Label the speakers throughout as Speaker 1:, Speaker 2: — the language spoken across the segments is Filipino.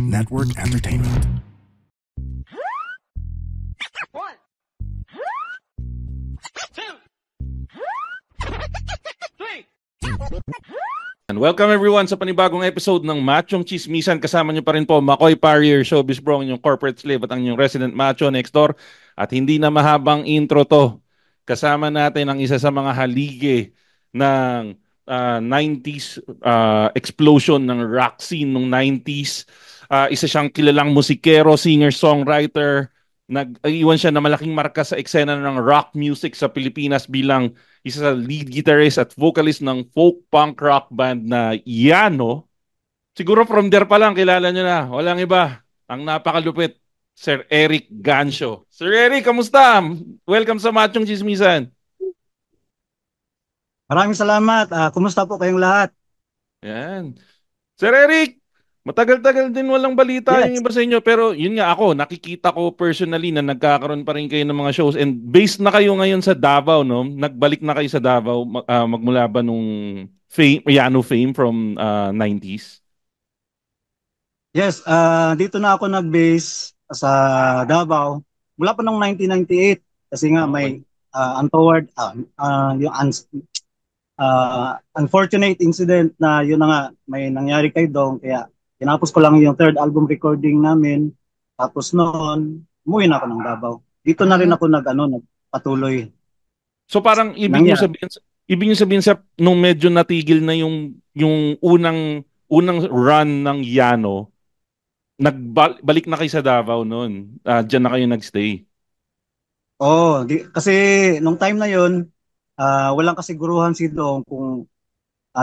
Speaker 1: Network Entertainment.
Speaker 2: One, two, three.
Speaker 3: And welcome everyone sa panibagong episode ng Machong Chismisan. Kasama niyo pa rin po Makoy Parier, Showbiz Bro, yung corporate slave at ang inyong resident macho next door. At hindi na mahabang intro to. Kasama natin ang isa sa mga halige ng 90s explosion ng rock scene ng 90s. Isa siyang kilalang musikero, singer-songwriter. Nag-iwan siya na malaking marka sa eksena ng rock music sa Pilipinas bilang isa sa lead guitarist at vocalist ng folk punk rock band na Yano. Siguro from there pa lang kilala nyo na. Walang iba. Ang napakalupit, Sir Eric Gancio. Sir Eric, kamusta? Welcome sa Machong Chismisan.
Speaker 4: Maraming salamat. Kumusta po kayong lahat?
Speaker 3: Yan. Sir Eric, matagal-tagal din walang balita
Speaker 4: Yes.
Speaker 3: yung iba sa inyo. Pero yun nga ako, nakikita ko personally na nagkakaroon pa rin kayo ng mga shows. And based na kayo ngayon sa Davao, no? Nagbalik na kayo sa Davao magmula ba nung Yano fame from 90s?
Speaker 4: Yes, dito na ako nag-base sa Davao. Mula pa noong 1998 kasi nga may untoward yung unfortunate incident na yun na nga may nangyari kay Dong, kaya tinapos ko lang yung third album recording namin. Tapos noon, umuwi na ako ng Davao. Dito na rin ako nagpatuloy.
Speaker 3: So parang ibig niyo sabihin sa nung medyo natigil na yung unang run ng Yano, nagbalik na kayo sa Davao noon. Diyan na kayo nagstay.
Speaker 4: Kasi nung time na yun, walang kasiguruhan si Dong kung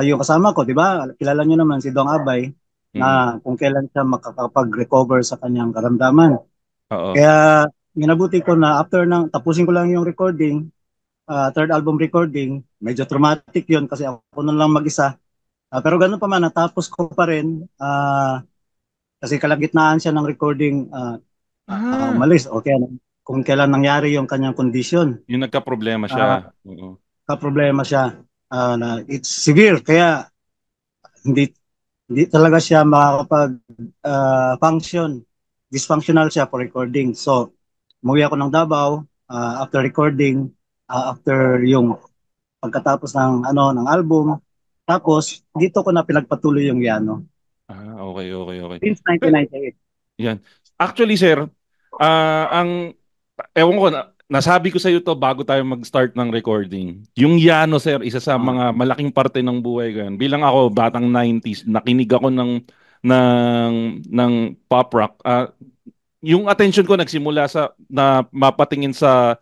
Speaker 4: yung kasama ko, di ba? Kilala niyo naman si Dong Abay na kung kailan siya makakapag-recover sa kanyang karamdaman.
Speaker 3: Oo.
Speaker 4: Kaya minabuti ko na after tapusin ko lang yung recording, third album recording, medyo traumatic yun kasi ako na lang mag-isa. Pero ganun pa man, natapos ko pa rin kasi kalagitnaan siya ng recording, umalis. Okay, kung kailan nangyari yung kanyang condition.
Speaker 3: Yung nagka-problema siya.
Speaker 4: Ka-problema siya. Na it's severe, kaya hindi talaga siya makakapag-function. Dysfunctional siya for recording. So, umuwi ako ng Davao after recording, after yung pagkatapos ng album. Tapos, dito ko na pinagpatuloy yung Yano.
Speaker 3: Okay.
Speaker 4: Since 1998.
Speaker 3: Yan. Actually, sir, ewan ko, nasabi ko sa iyo to bago tayo mag-start ng recording. Yung Yano, sir, isa sa mga malaking parte ng buhay ko yan. Bilang ako, batang 90s, nakinig ako ng pop rock. Yung attention ko nagsimula na mapatingin sa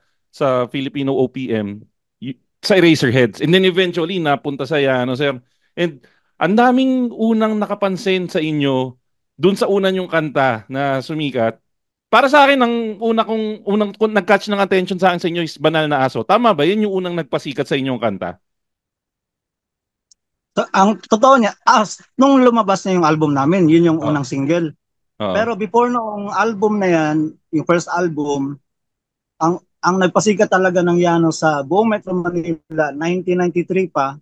Speaker 3: Filipino OPM, sa Eraserheads. And then eventually, napunta sa Yano, sir. And ang daming unang nakapansin sa inyo dun sa unang yung kanta na sumikat. Para sa akin, ang unang nag-catch ng attention sa akin sa inyo is Banal na Aso. Tama ba? Yan yung unang nagpasikat sa inyong kanta?
Speaker 4: Ang totoo niya, nung lumabas na yung album namin, yun yung unang single. Pero before noong album na yan, yung first album, ang nagpasikat talaga ng Yano sa buong Metro Manila, 1993 pa,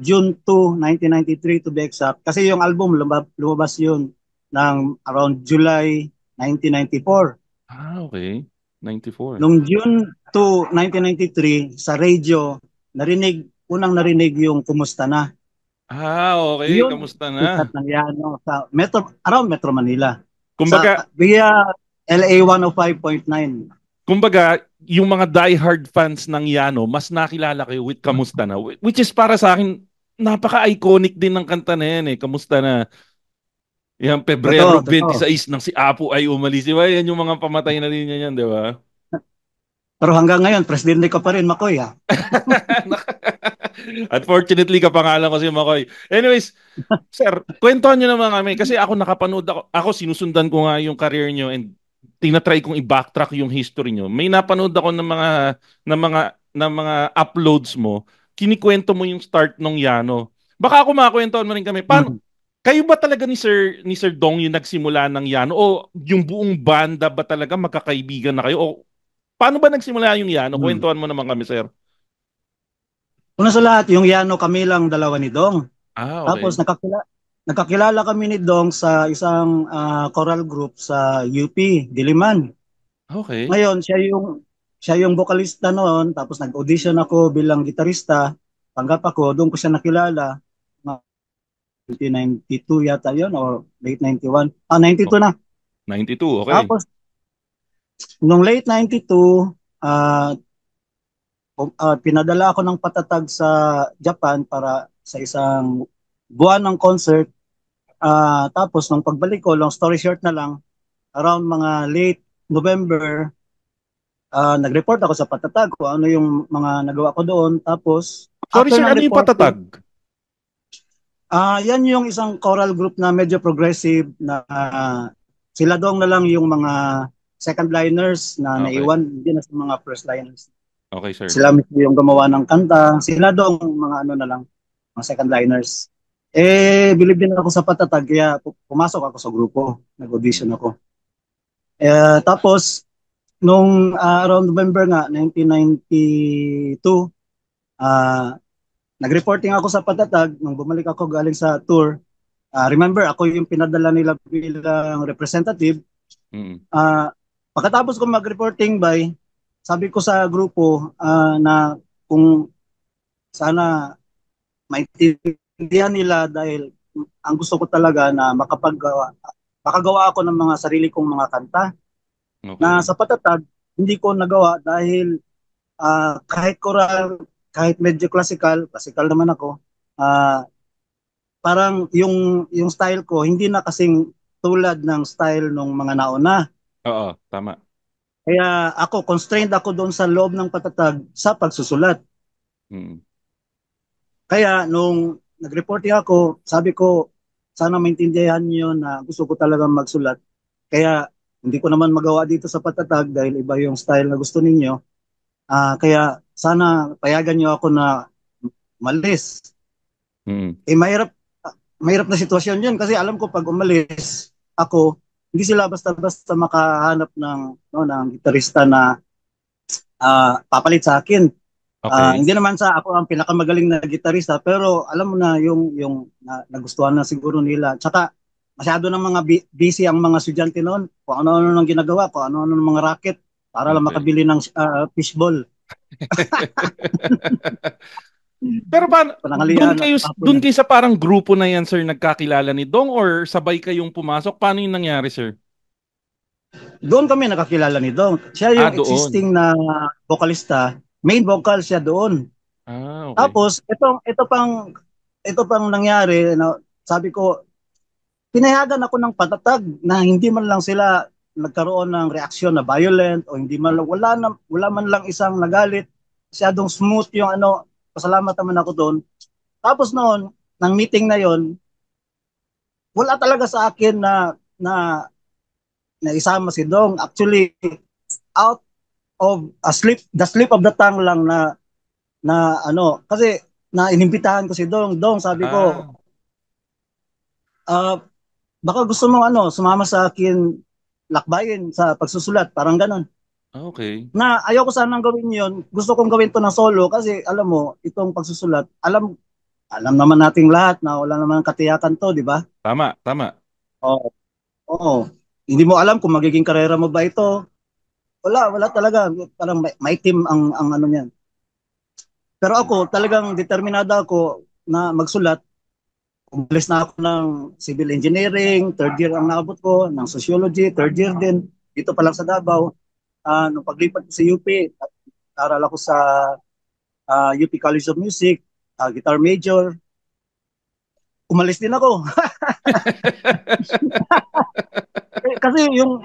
Speaker 4: June 2, 1993 to be exact. Kasi yung album lumabas yun ng around July 1994.
Speaker 3: Okay. 94.
Speaker 4: Nung June 2, 1993, sa radio, unang narinig yung Kumusta Na.
Speaker 3: Okay.
Speaker 4: Yun,
Speaker 3: Kamusta na?
Speaker 4: Ng Yano, sa around Metro Manila.
Speaker 3: Kumbaga,
Speaker 4: via LA 105.9.
Speaker 3: Kumbaga, yung mga diehard fans ng Yano, mas nakilala kayo with Kamusta Na. Which is para sa akin, napaka-iconic din ng kanta na yan eh. Kamusta Na? Yan, Pebrero 26 nang si Apo ay umalis. Diba? Yan yung mga pamatay na linya yan, di ba?
Speaker 4: Pero hanggang ngayon, presidente ka pa rin, Makoy, ha?
Speaker 3: Unfortunately, kapangalan ko si Makoy. Anyways, sir, kwentuhan nyo naman kami. Kasi ako nakapanood ako sinusundan ko nga yung career nyo and tinatry kong i-backtrack yung history nyo. May napanood ako ng mga uploads mo. Kinikwento mo yung start nung Yano. Baka ako makakwentuhan mo rin kami. Paano? Kayo ba talaga ni Sir Dong yung nagsimula ng Yano? O yung buong banda ba talaga magkakaibigan na kayo? O paano ba nagsimula yung Yano? Kwentuhan mo naman kami, sir.
Speaker 4: Una sa lahat, yung Yano kami lang dalawa ni Dong.
Speaker 3: Okay.
Speaker 4: Tapos nagkakilala kami ni Dong sa isang choral group sa UP, Diliman.
Speaker 3: Okay.
Speaker 4: Ngayon, siya yung vocalista noon, tapos nag-audition ako bilang gitarista. Tanggap ako, doon ko siya nakilala. 1992 yata yun, or late 91. 92
Speaker 3: Okay.
Speaker 4: na.
Speaker 3: 92, okay.
Speaker 4: Tapos, nung late 92, pinadala ako ng patatag sa Japan para sa isang buwan ng concert. Tapos, nung pagbalik ko, long story short na lang, around mga late November, nag-report ako sa patatag ko ano yung mga nagawa ko doon. Tapos,
Speaker 3: Sorry
Speaker 4: after
Speaker 3: sir,
Speaker 4: ng
Speaker 3: ano yung
Speaker 4: reporting,
Speaker 3: patatag?
Speaker 4: yan yung isang choral group na medyo progressive na sila doon na lang yung mga second liners na
Speaker 3: Okay.
Speaker 4: naiwan, hindi na sa mga first liners.
Speaker 3: Okay, sir.
Speaker 4: Sila mismo yung gumawa ng kanta, sila doon mga ano na lang, mga second liners. Believe din ako sa patatag, kaya pumasok ako sa grupo, nag-audition
Speaker 3: Mm.
Speaker 4: ako. Tapos, nung around November nga, 1992, uh, nag-reporting ako sa patatag nung bumalik ako galing sa tour. Remember, ako yung pinadala nila bilang representative.
Speaker 3: Mm.
Speaker 4: Pagkatapos ko mag-reporting sabi ko sa grupo na kung sana maintindihan nila dahil ang gusto ko talaga na makagawa ako ng mga sarili kong mga kanta na
Speaker 3: Okay.
Speaker 4: sa patatag hindi ko nagawa dahil kahit choral, kahit medyo classical naman ako, ah, parang yung style ko hindi na kasing tulad ng style ng mga nauna.
Speaker 3: Oo, tama.
Speaker 4: Kaya constrained ako doon sa loob ng patatag sa pagsusulat.
Speaker 3: Mm.
Speaker 4: Kaya nung nag-reporting ako, sabi ko, sana maintindihan niyo na gusto ko talagang magsulat. Kaya hindi ko naman magawa dito sa patatag dahil iba yung style na gusto ninyo. Kaya sana payagan niyo ako na malis.
Speaker 3: Mm.
Speaker 4: Mahirap na sitwasyon yun kasi alam ko pag umalis ako, hindi sila basta-basta makahanap ng gitarista na papalit sa akin.
Speaker 3: Okay.
Speaker 4: Hindi naman sa ako ang pinakamagaling na gitarista pero alam mo na yung nagustuhan na siguro nila. Tsaka masyado ng mga busy ang mga estudyante noon. Kung ano-ano nang ginagawa, kung ano-ano ng mga racket para lang
Speaker 3: Okay.
Speaker 4: makabili ng fishball.
Speaker 3: Pero paano,
Speaker 4: Panangalian at
Speaker 3: doon
Speaker 4: hapon.
Speaker 3: kayo sa parang grupo na yan, sir, nagkakilala ni Dong or sabay kayong pumasok? Paano yung nangyari, sir?
Speaker 4: Doon kami nakakilala ni Dong. Siya
Speaker 3: Ah,
Speaker 4: yung
Speaker 3: doon.
Speaker 4: existing na vocalista. Main vocal siya doon.
Speaker 3: Ah, okay.
Speaker 4: Tapos ito pang nangyari, sabi ko, pinayagan ako ng patatag na hindi man lang sila nagkaroon ng reaksyon na violent o hindi man lang, wala man lang isang nagalit. Masyadong smooth yung pasalamat naman ako doon. Tapos noon, ng meeting na yon, wala talaga sa akin na isama si Dong. Actually, out of the slip of the tongue lang kasi na inimbitahan ko si Dong, sabi ko,
Speaker 3: Ah,
Speaker 4: ah, baka gusto mong sumama sa akin lakbayin sa pagsusulat, parang ganon.
Speaker 3: okay.
Speaker 4: Na ayoko sanang gawin yon, gusto kong gawin to ng solo kasi alam mo, itong pagsusulat, alam naman nating lahat na wala naman katiyakan to, di ba?
Speaker 3: Tama, tama.
Speaker 4: Oo. Oo. Hindi mo alam kung magiging karera mo ba ito. Wala talaga. Parang may team ang ano niyan. Pero ako, talagang determinado ako na magsulat. Umalis na ako ng civil engineering, third year ang naabot ko, ng sociology, third year din, dito pa lang sa Davao. Nung paglipat ko sa UP, aral ako sa UP College of Music, guitar major, umalis din ako. Kasi yung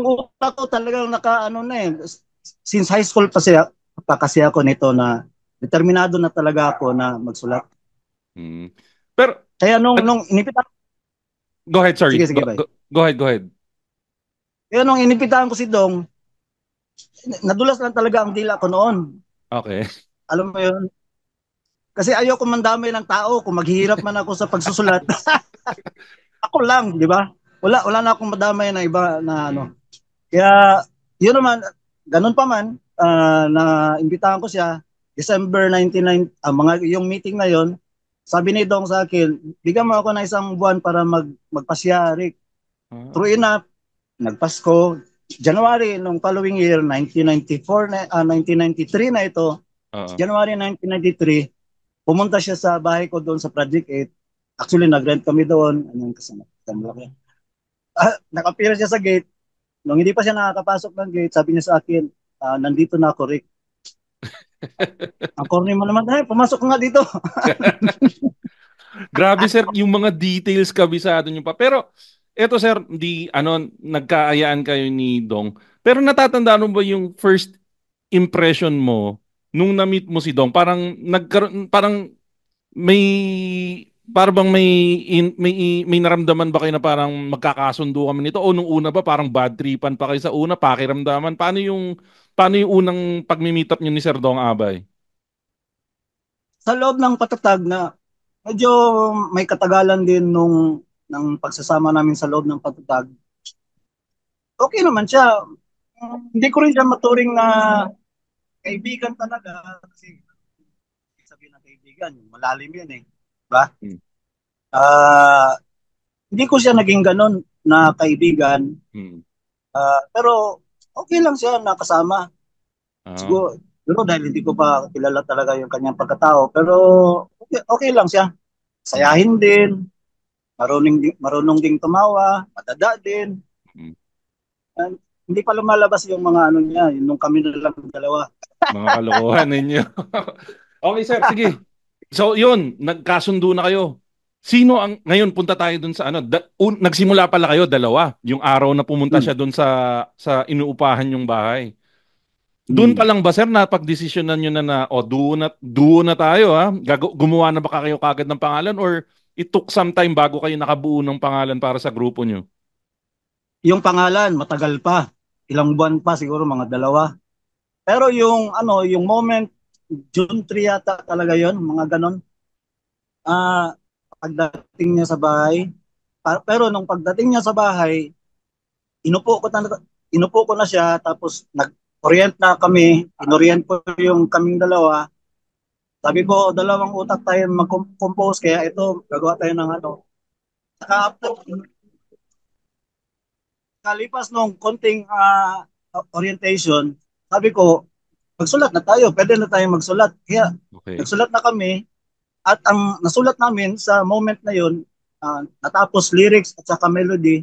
Speaker 4: utak ko talagang since high school pa kasi ako nito na determinado na talaga ako na magsulat.
Speaker 3: Hmm. Pero,
Speaker 4: Kaya nung,
Speaker 3: an-
Speaker 4: nung inipitahan,
Speaker 3: go ahead, sorry.
Speaker 4: sige, sige, bye.
Speaker 3: Go ahead, go ahead.
Speaker 4: Kaya nung inipitahan ko si Dong, nadulas lang talaga ang dila ko noon.
Speaker 3: Okay.
Speaker 4: Alam mo yun? Kasi ayoko mandamay ng tao kung maghihirap man ako sa pagsusulat. Ako lang, di ba? Wala na akong madamay na iba na ano. Kaya, yun naman, ganun pa man, na imbitahan ko siya, December 99, yung meeting na yon, Sabi ni Dong sa akin, bigyan mo ako ng isang buwan para magpasya, Rick. True enough, nagpasko. January nung following year, 1994 na, 1993 na ito. January 1993, pumunta siya sa bahay ko doon sa Project 8. Actually, nag-rent kami doon. Anong kasama? Nakapira siya sa gate. Nung hindi pa siya nakakapasok ng gate, sabi niya sa akin, nandito na ako, Rick. Ang corny mo naman, pumasok ka nga dito.
Speaker 3: Grabe sir, yung mga details kabisado nyo pa. Pero eto sir, nagkaayaan kayo ni Dong. Pero natatandaan mo ba yung first impression mo nung na-meet mo si Dong? Parang may bang may naramdaman ba kayo na parang magkakasundo kami nito, o nung una ba parang bad tripan pa kayo sa una, pakiramdaman? Paano yung unang pagmi-meet up niyo ni Sir Dong Abay?
Speaker 4: Sa loob ng patatag na medyo may katagalan din ng pagsasama namin sa loob ng patatag. Okay naman siya. Hindi ko rin siya maturing na kaibigan talaga kasi sabi ng kaibigan, malalim yun eh. Diba? Hindi ko siya naging ganun na kaibigan. Pero okay lang siya nakasama. Siguro dahil hindi ko pa kilala talaga yung kanyang pagkatao. Pero okay lang siya. Sayahin din. Marunong ding tumawa. Madada din. Hindi pa lumalabas yung mga ano niya. Nung kami na lang dalawa.
Speaker 3: Mga kalokohan ninyo. Okay sir, sige. So yun, nagkasundo na kayo. Sino ang, ngayon punta tayo dun sa nagsimula pala kayo dalawa, yung araw na pumunta siya dun sa inuupahan yung bahay. Doon pa lang ba sir napagdesisyonan nyo na duo na tayo ha? Gumawa na ba kayo kagad ng pangalan, or it took some time bago kayo nakabuo ng pangalan para sa grupo nyo?
Speaker 4: Yung pangalan, matagal pa. Ilang buwan pa, siguro mga 2. Pero yung moment, June 3 yata talaga yon, mga ganon. Pagdating niya sa bahay, pero nung pagdating niya sa bahay, inupo ko na siya, tapos nag-orient na kami, inorient ko yung kaming dalawa. Sabi ko, dalawang utak tayo mag-compose, kaya ito, gagawa tayo ng ano. Saka after, kalipas nung konting orientation, sabi ko, magsulat na tayo, pwede na tayo magsulat. Kaya nagsulat na kami, at ang nasulat namin sa moment na yun, natapos lyrics at saka melody,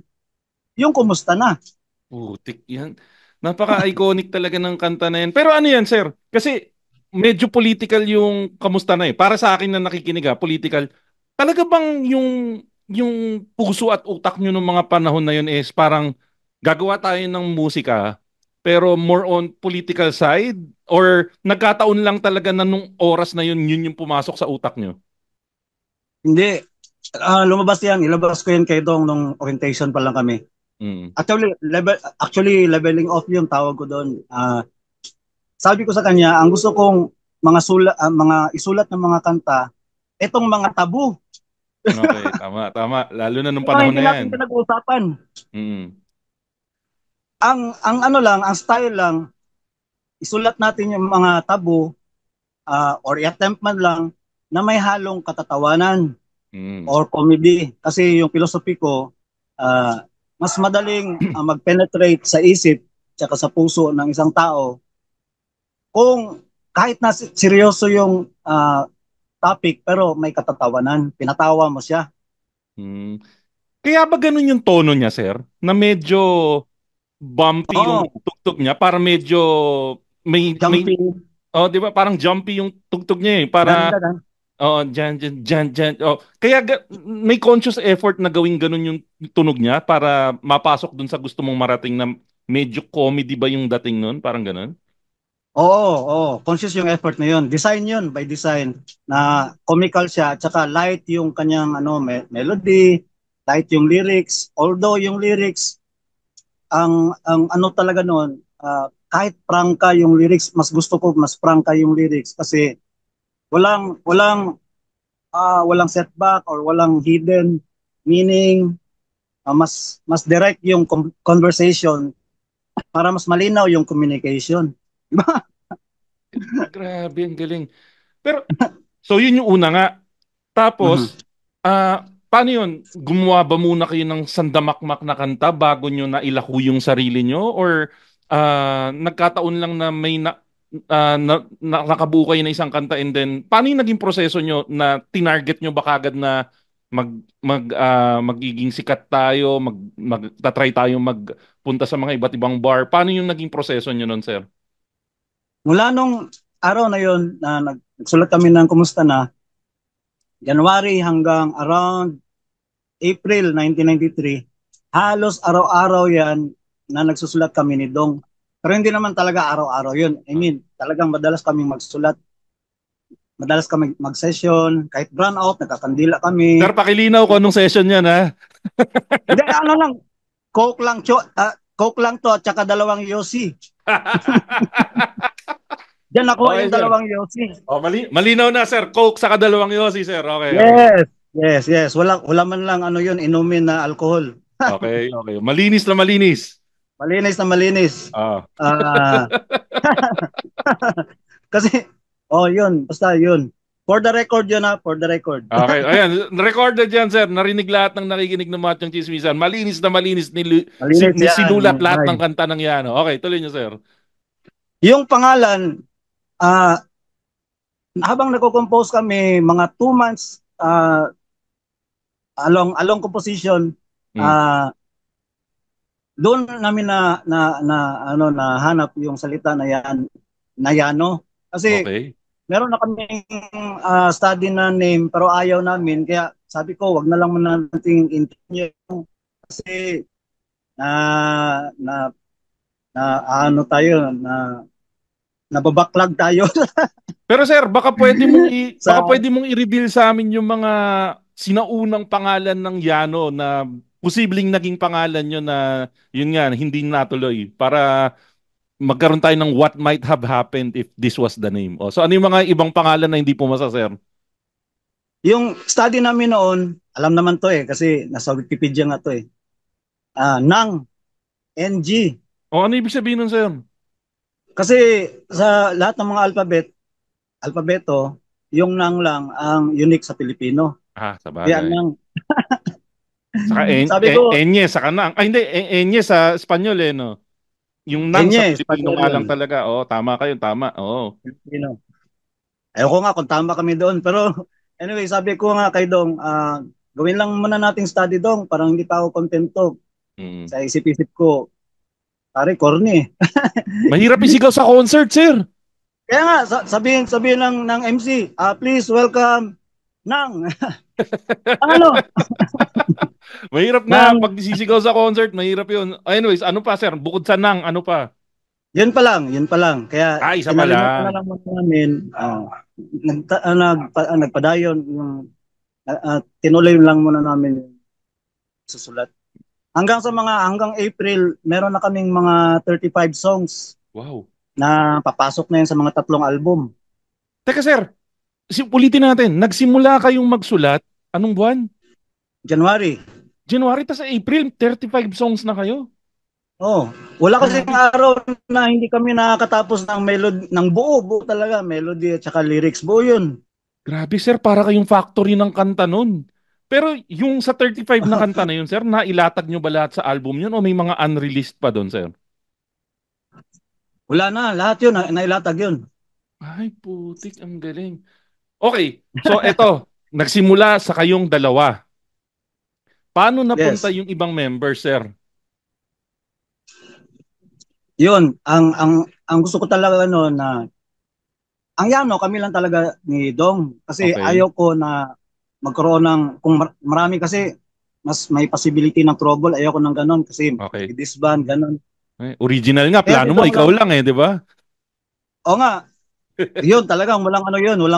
Speaker 4: yung kumusta na.
Speaker 3: Putik yan. Napaka-iconic talaga ng kanta na yan. Pero ano yan, sir? Kasi medyo political yung kamusta na eh. Para sa akin na nakikinig political. Talaga bang yung puso at utak nyo ng mga panahon na yun is parang gagawa tayo ng musika pero more on political side, or nagkataon lang talaga na nung oras na yun yung pumasok sa utak nyo?
Speaker 4: Hindi. Lumabas yan. Ilabas ko yan kay Dong nung orientation pa lang kami. Actually, leveling off yung tawag ko doon. Sabi ko sa kanya, ang gusto kong mga isulat ng mga kanta, etong mga tabu.
Speaker 3: Okay, tama. Lalo na nung panahon na yan.
Speaker 4: Hindi natin pinag-uusapan. Ang style lang, isulat natin yung mga tabu, or i-attempt man lang na may halong katatawanan or comedy. Kasi yung philosophy ko, mas madaling mag-penetrate sa isip at sa puso ng isang tao kung kahit na seryoso yung topic pero may katatawanan, pinatawa mo siya.
Speaker 3: Kaya ba ganun yung tono niya, sir? Na medyo bumpy yung tugtog niya, para medyo may
Speaker 4: jumpy.
Speaker 3: Di ba? Parang jumpy yung tugtog niya eh. Para jan. Kaya may conscious effort na gawing ganun yung tunog niya para mapasok dun sa gusto mong marating, na medyo comedy ba yung dating nun? Parang ganun?
Speaker 4: Oo. Conscious yung effort na yun. Design yun, by design. Na comical siya, at saka light yung kanyang melody, light yung lyrics. Although yung lyrics, ang ano talaga noon, kahit prangka yung lyrics, mas gusto ko mas prangka yung lyrics kasi walang setback or walang hidden meaning. Mas direct yung conversation para mas malinaw yung communication.
Speaker 3: Grabe, ang galing. Pero so yun yung una nga. Tapos, paano yun? Gumawa ba muna kayo ng sandamakmak na kanta bago nyo nailako yung sarili nyo? Or nagkataon lang na may nakabuo kayo na isang kanta and then, paano yung naging proseso nyo na tinarget nyo ba kagad na magiging sikat tayo, magtatry tayo magpunta sa mga iba't ibang bar? Paano yung naging proseso nyo nun, sir?
Speaker 4: Mula nung araw na yon na nagsulat kami ng Kumusta Na, January hanggang around April 1993, halos araw-araw yan na nagsusulat kami ni Dong. Pero hindi naman talaga araw-araw yun. I mean, talagang madalas kaming magsulat. Madalas kami mag-session. Kahit brown out, nagkakandila kami.
Speaker 3: Sir, pakilinaw ko anong session yan, ha?
Speaker 4: Hindi, ano lang. Coke lang to at saka 2 Yossi. Diyan ako
Speaker 3: Okay,
Speaker 4: yung
Speaker 3: sir.
Speaker 4: 2 Yossi.
Speaker 3: Malinaw na, sir. Coke saka 2 Yossi, sir. Okay.
Speaker 4: Yes. Wala man lang inumin na alcohol.
Speaker 3: Okay. Malinis na malinis.
Speaker 4: Malinis na malinis. Kasi, yun. Basta yun. For the record yun, ha. For the record.
Speaker 3: Okay. Ayan. Recorded yan, sir. Narinig lahat ng nakikinig ng Machong Chismisan. Malinis na malinis sinulat lahat ng kanta ng Yano. Okay. Tuloy niyo, sir.
Speaker 4: Yung pangalan, habang nagko-compose kami, mga 2 months along composition, doon namin na hanap yung salita na Yano. Kasi meron na kaming study na name pero ayaw namin, kaya sabi ko wag na lang muna nating intinyo kasi nababaklag tayo.
Speaker 3: Pero sir, baka pwede mong i-reveal sa amin yung mga sinaunang pangalan ng Yano na posibleng naging pangalan nyo na yun nga, hindi natuloy para magkaroon tayo ng what might have happened if this was the name. So ano yung mga ibang pangalan na hindi pumasa, sir?
Speaker 4: Yung study namin noon, alam naman to kasi nasa Wikipedia nga to Nang, NG.
Speaker 3: Ano ibig sabihin nun, sir?
Speaker 4: Kasi sa lahat ng mga alpabeto, yung Nang lang ang unique sa Pilipino.
Speaker 3: Sabagay.
Speaker 4: Kaya Nang.
Speaker 3: Saka Enye, saka Nang. Ay, hindi, Enye sa Espanyol no? Yung Nang sa Pilipino nga lang talaga. Tama kayo, tama.
Speaker 4: Pilipino. Ayoko nga kung tama kami doon. Pero anyway, sabi ko nga kay Dong, gawin lang muna nating study Dong. Parang hindi pa ako kontento. Sa isip-isip ko, pare, corny.
Speaker 3: Mahirap isigaw sa concert, sir.
Speaker 4: Kaya nga, sabihin ng MC, please welcome Nang. Ano?
Speaker 3: Mahirap na pag sisigaw sa concert, mahirap yun. Anyways, ano pa, sir? Bukod sa Nang, ano pa?
Speaker 4: Yun pa lang. Kaya
Speaker 3: isa pa lang.
Speaker 4: Na lang namin, nagpadayon, tinuloy lang muna namin susulat. Hanggang April, meron na kaming mga 35 songs.
Speaker 3: Wow.
Speaker 4: Na papasok na yun sa mga 3 album.
Speaker 3: Teka, sir. Ulitin natin. Nagsimula kayong magsulat. Anong buwan?
Speaker 4: January,
Speaker 3: tas sa April, 35 songs na kayo?
Speaker 4: Wala kasi araw na hindi kami nakakatapos ng melody, ng buo talaga, melody at saka lyrics, buo yun.
Speaker 3: Grabe, sir, para kayong factory ng kanta nun. Pero yung sa 35 na kanta na yun, sir, nailatag nyo ba lahat sa album yun o may mga unreleased pa doon, sir?
Speaker 4: Wala na, lahat yun, nailatag yun.
Speaker 3: Ay, putik, ang galing. Okay, so eto, nagsimula sa kayong dalawa. Paano napunta yung ibang members, sir?
Speaker 4: Yun, ang gusto ko talaga na ang Yano, kami lang talaga ni Dong. Kasi ayaw ko na magkaroon ng, kung marami kasi, mas may possibility ng trouble. Ayaw ko ng ganon kasi disband, ganon.
Speaker 3: Original nga, plano mo, ikaw lang di ba?
Speaker 4: Oo nga. Yun, talagang walang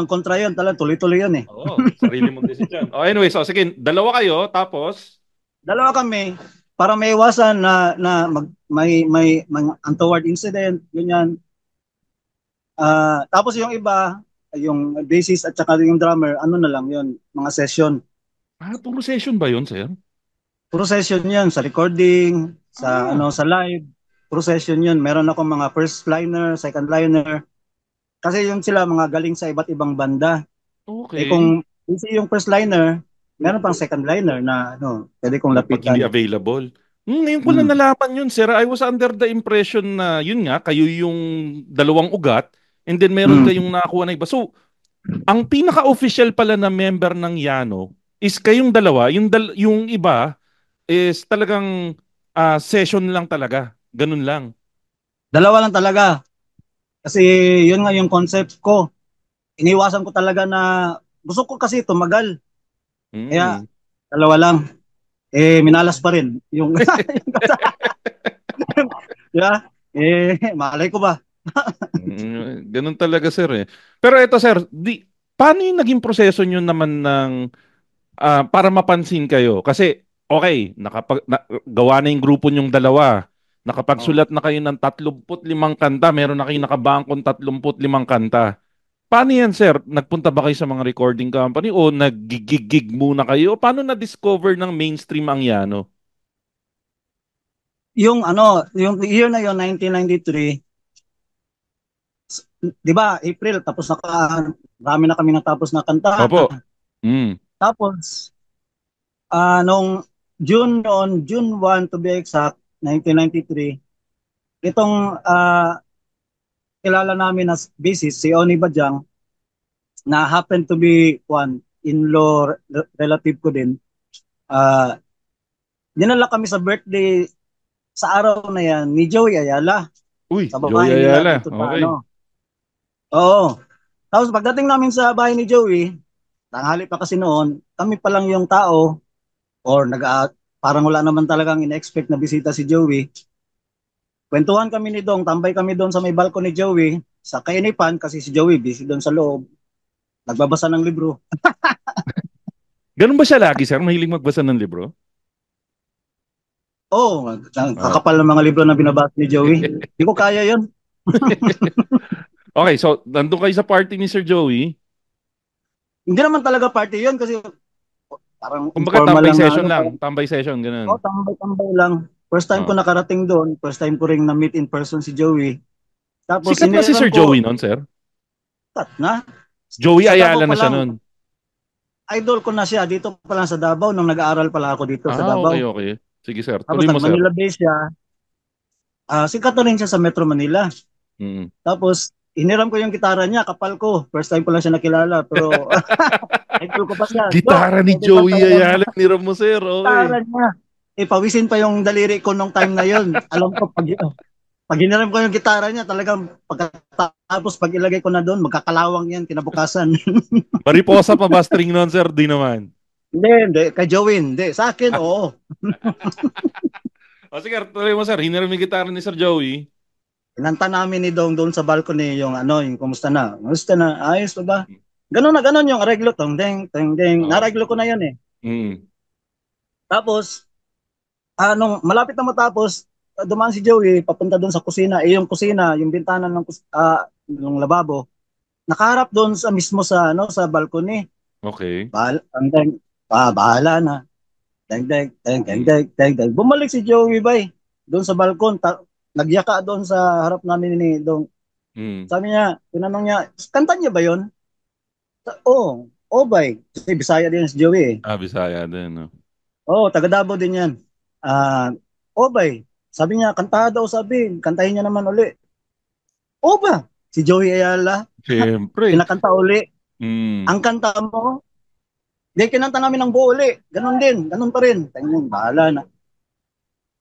Speaker 4: kontra yun. Talagang tuloy-tuloy yun
Speaker 3: sarili mong decision. Anyway, so sige, dalawa kayo, tapos?
Speaker 4: Dalawa kami, para may iwasan na may untoward incident, ganyan. Tapos yung iba, yung bassist at saka yung drummer, na lang yun, mga session.
Speaker 3: Puro session ba yun, sir?
Speaker 4: Puro session yun, sa recording, sa sa live, puro session yun. Meron ako mga first liner, second liner. Kasi yun sila mga galing sa iba't ibang banda.
Speaker 3: Okay.
Speaker 4: Kasi yung first liner, meron pang second liner na ano, pwede kong
Speaker 3: Pag hindi
Speaker 4: lapitan.
Speaker 3: available. Ngayon ko lang
Speaker 4: Hmm.
Speaker 3: nalaman yun, sir. I was under the impression na yun nga, kayo yung dalawang ugat and then meron
Speaker 4: Hmm.
Speaker 3: kayong nakakuha na iba. So, ang pinaka-official pala na member ng Yano is kayong dalawa. Yung iba is talagang session lang talaga. Ganun lang.
Speaker 4: Dalawa lang talaga. Kasi yun nga yung concept ko. Iniwasan ko talaga na gusto ko kasi tumagal. Kaya
Speaker 3: Mm.
Speaker 4: dalawa lang. Minalas pa rin. Yung, yeah, malay ko ba?
Speaker 3: Ganun talaga, sir eh. Pero ito, sir, paano yung naging proseso nyo naman ng para mapansin kayo? Kasi, okay, gawa na yung grupo nyong dalawa.
Speaker 4: Oh.
Speaker 3: Nakapagsulat na kayo ng 35 kanta, meron na kayong nakabangkong 35 kanta. Paano yan, sir? Nagpunta ba kayo sa mga recording company o nag-gig muna kayo? Paano na-discover ng mainstream ang Yano?
Speaker 4: Yung ano, yung year na yon 1993, 'di ba? April tapos marami na kami natapos na kanta.
Speaker 3: Opo. Mm.
Speaker 4: Tapos nung June 1 to be exact, 1993, itong kilala namin as bassist si Oni Bajang na happen to be one in-law relative ko din. Ah, dinala kami sa birthday sa araw na yan ni Joey Ayala
Speaker 3: Uy,
Speaker 4: sa
Speaker 3: Joey
Speaker 4: babae nila
Speaker 3: Ayala.
Speaker 4: dito sa
Speaker 3: Okay.
Speaker 4: ano. Oo. Tapos pagdating namin sa bahay ni Joey, tanghali pa kasi noon, kami pa lang yung tao or parang wala naman talagang in-expect na bisita si Joey. Kwentuhan kami ni Dong, tambay kami doon sa may balcony ni Joey, sa kainipan kasi si Joey busy doon sa loob, nagbabasa ng libro.
Speaker 3: Ganun ba siya lagi, sir? Mahilig magbasa ng libro?
Speaker 4: Oh, ang
Speaker 3: Ah.
Speaker 4: kakapal ng mga libro na binabasa ni Joey. Hindi ko kaya 'yon.
Speaker 3: Okay, so nandun kayo sa party ni Sir Joey.
Speaker 4: Hindi naman talaga party 'yon kasi parang
Speaker 3: Kumbaga
Speaker 4: informal
Speaker 3: tambay
Speaker 4: lang na
Speaker 3: session
Speaker 4: ano,
Speaker 3: lang.
Speaker 4: parang
Speaker 3: Tambay session, ganun.
Speaker 4: tambay-tambay lang. First time ko
Speaker 3: Ah.
Speaker 4: nakarating doon, first time ko ring na-meet in person si Joey. Tapos
Speaker 3: Sikat na si
Speaker 4: iniram
Speaker 3: Sir
Speaker 4: ko,
Speaker 3: Joey noon, sir?
Speaker 4: tat na,
Speaker 3: Joey
Speaker 4: sa Davao
Speaker 3: Ayala
Speaker 4: pa
Speaker 3: na siya
Speaker 4: lang,
Speaker 3: noon.
Speaker 4: idol ko na siya dito pa lang sa Davao nung nag-aaral pala ako dito sa
Speaker 3: Okay,
Speaker 4: Davao.
Speaker 3: okay. Sige, sir.
Speaker 4: Tapos
Speaker 3: Tuloy mo, sir.
Speaker 4: nag-Manila base siya. Sikat na rin siya sa Metro Manila.
Speaker 3: Mm.
Speaker 4: Tapos hiniram ko yung gitara niya, kapal ko. First time ko lang siya nakilala, pero idol ko pa siya. Jo,
Speaker 3: Gitara ni
Speaker 4: pwede bang
Speaker 3: Joey
Speaker 4: tawagan mo
Speaker 3: Ayala. Niram mo, sir. Okay.
Speaker 4: gitara niya? Pawisin pa yung daliri ko nung time na yon. Alam ko, pag hiniram ko yung gitara niya, talagang pagkatapos pag ilagay ko na doon, magkakalawang yan kinabukasan.
Speaker 3: Mariposa pa ba string noon, sir? Di naman.
Speaker 4: Hindi. Kay Joey, hindi. Sa akin, oo.
Speaker 3: O sige, tuloy mo, sir. Hiniram yung gitara ni Sir Joey.
Speaker 4: Inanta namin ni Dong doon sa balcony yung ano, yung kumusta na. Kumusta na? Ayos pa ba? Ganun na ganun yung areglo. Tong ding, tong ding.
Speaker 3: Oh.
Speaker 4: Nareglo ko na yun eh.
Speaker 3: Mm.
Speaker 4: Tapos, nung malapit na matapos, dumaan si Joey, papunta doon sa kusina. Yung kusina, yung bintana ng yung lababo, nakaharap doon sa mismo sa ano sa balcony.
Speaker 3: Okay.
Speaker 4: Bahala na. Deng deng deng deng
Speaker 3: Mm.
Speaker 4: deng deng deng. Bumalik si Joey bay doon sa balkon. Nagyaka doon sa harap namin ni Dong.
Speaker 3: Mm.
Speaker 4: Sabi niya, tinanong niya, kanta niya ba yon? Oo, bay. Kasi Bisaya din si Joey eh.
Speaker 3: Bisaya din, no?
Speaker 4: Oo, taga Davao din yan. Ah, bay. Sabi niya, kanta daw sabi. Kantahin niya naman uli. Ba? Si Joey Ayala,
Speaker 3: Siyempre.
Speaker 4: kinakanta uli.
Speaker 3: Mm.
Speaker 4: Ang kanta mo, di kinanta namin ng buo uli. Ganon din, ganon pa rin. Tingnan, bahala na.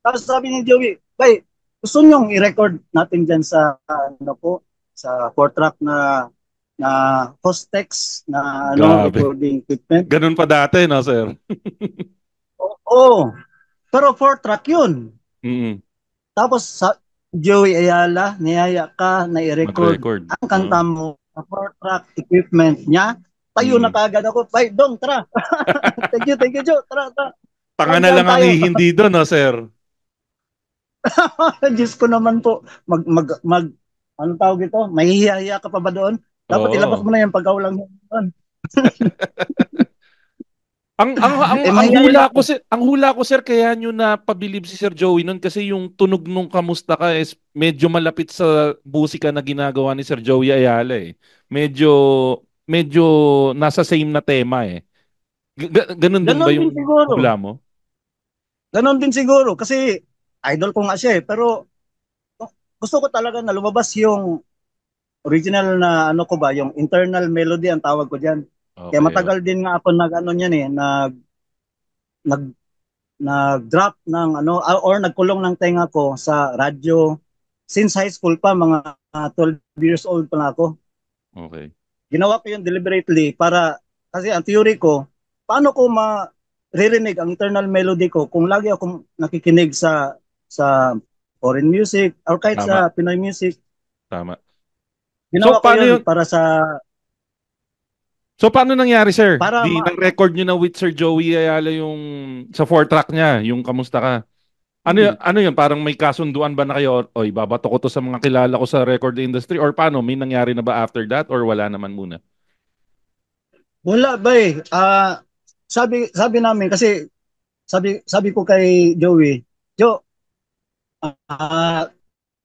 Speaker 4: Tapos sabi ni Joey, bay, gusto niyong i-record natin dyan sa, ano po, sa 4-track na Hostex na ano,
Speaker 3: Grabe.
Speaker 4: recording equipment.
Speaker 3: Ganun pa dati, no, sir?
Speaker 4: Oo, pero 4-track yun.
Speaker 3: Mm.
Speaker 4: Tapos sa Joey Ayala, niyaya ka na i-record
Speaker 3: Mag-record.
Speaker 4: ang kanta mo sa 4-track equipment niya. Tayo na
Speaker 3: Mm.
Speaker 4: kagad ako, bay, Dong, tara. Thank you, Joe. Tara, tara.
Speaker 3: Tanga na
Speaker 4: Diyan
Speaker 3: lang ang
Speaker 4: tayo.
Speaker 3: hindi doon, no, sir?
Speaker 4: Diyos ko naman po, ano tawag ito? Mahihiya ka pa ba doon? Dapat ilabas mo
Speaker 3: Oo.
Speaker 4: na yung pagkaulang mo doon.
Speaker 3: Ang
Speaker 4: Mahihiya
Speaker 3: hula
Speaker 4: ako.
Speaker 3: ko sir, kaya nyo na pabilib si Sir Joey nun kasi yung tunog nung Kamusta Ka is medyo malapit sa musika na ginagawa ni Sir Joey Ayala eh. Medyo medyo nasa same na tema eh. Ganun din ba yung hula mo?
Speaker 4: Ganon din siguro kasi idol ko nga siya eh. Pero gusto ko talaga na lumabas yung original na ano ko ba, yung internal melody ang tawag ko diyan. Okay, kaya matagal din nga ako nag-ano niyan eh, nag-drop ng ano or nagkulong ng tenga ko sa radyo since high school pa, mga 12 years old pa na ako.
Speaker 3: Okay.
Speaker 4: Ginawa ko yun deliberately para, kasi ang theory ko, paano ko maririnig ang internal melody ko kung lagi akong nakikinig sa foreign music or kahit sa Pinoy music.
Speaker 3: Tama.
Speaker 4: Ginawa ko yun para sa...
Speaker 3: So paano nangyari, sir?
Speaker 4: Para
Speaker 3: nag-record nyo na with Sir Joey Ayala yung sa 4-track niya, yung Kamusta Ka? Ano yun? Parang may kasunduan ba na kayo? O ibabato ko to sa mga kilala ko sa record industry? Or paano? May nangyari na ba after that? Or wala naman muna?
Speaker 4: Wala ba eh. Sabi namin kasi sabi ko kay Joey,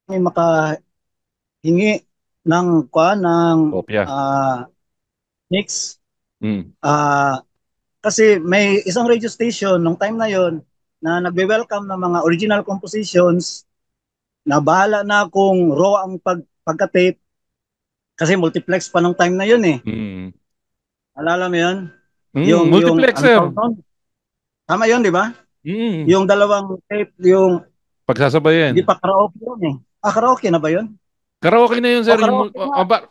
Speaker 4: may makahingi ng mix. Kasi may isang radio station nung time na yon na nagbe-welcome ng mga original compositions na bahala na kung raw ang pagka-tape kasi multiplex pa nung time na yun eh. Alala mo yun?
Speaker 3: Yung multiplexer.
Speaker 4: Tama yun, di ba? Yung dalawang tape, yung
Speaker 3: pagsasabayan.
Speaker 4: Hindi pa karaoke yun eh. Karaoke na ba yun?
Speaker 3: Karaoke na yun, sir.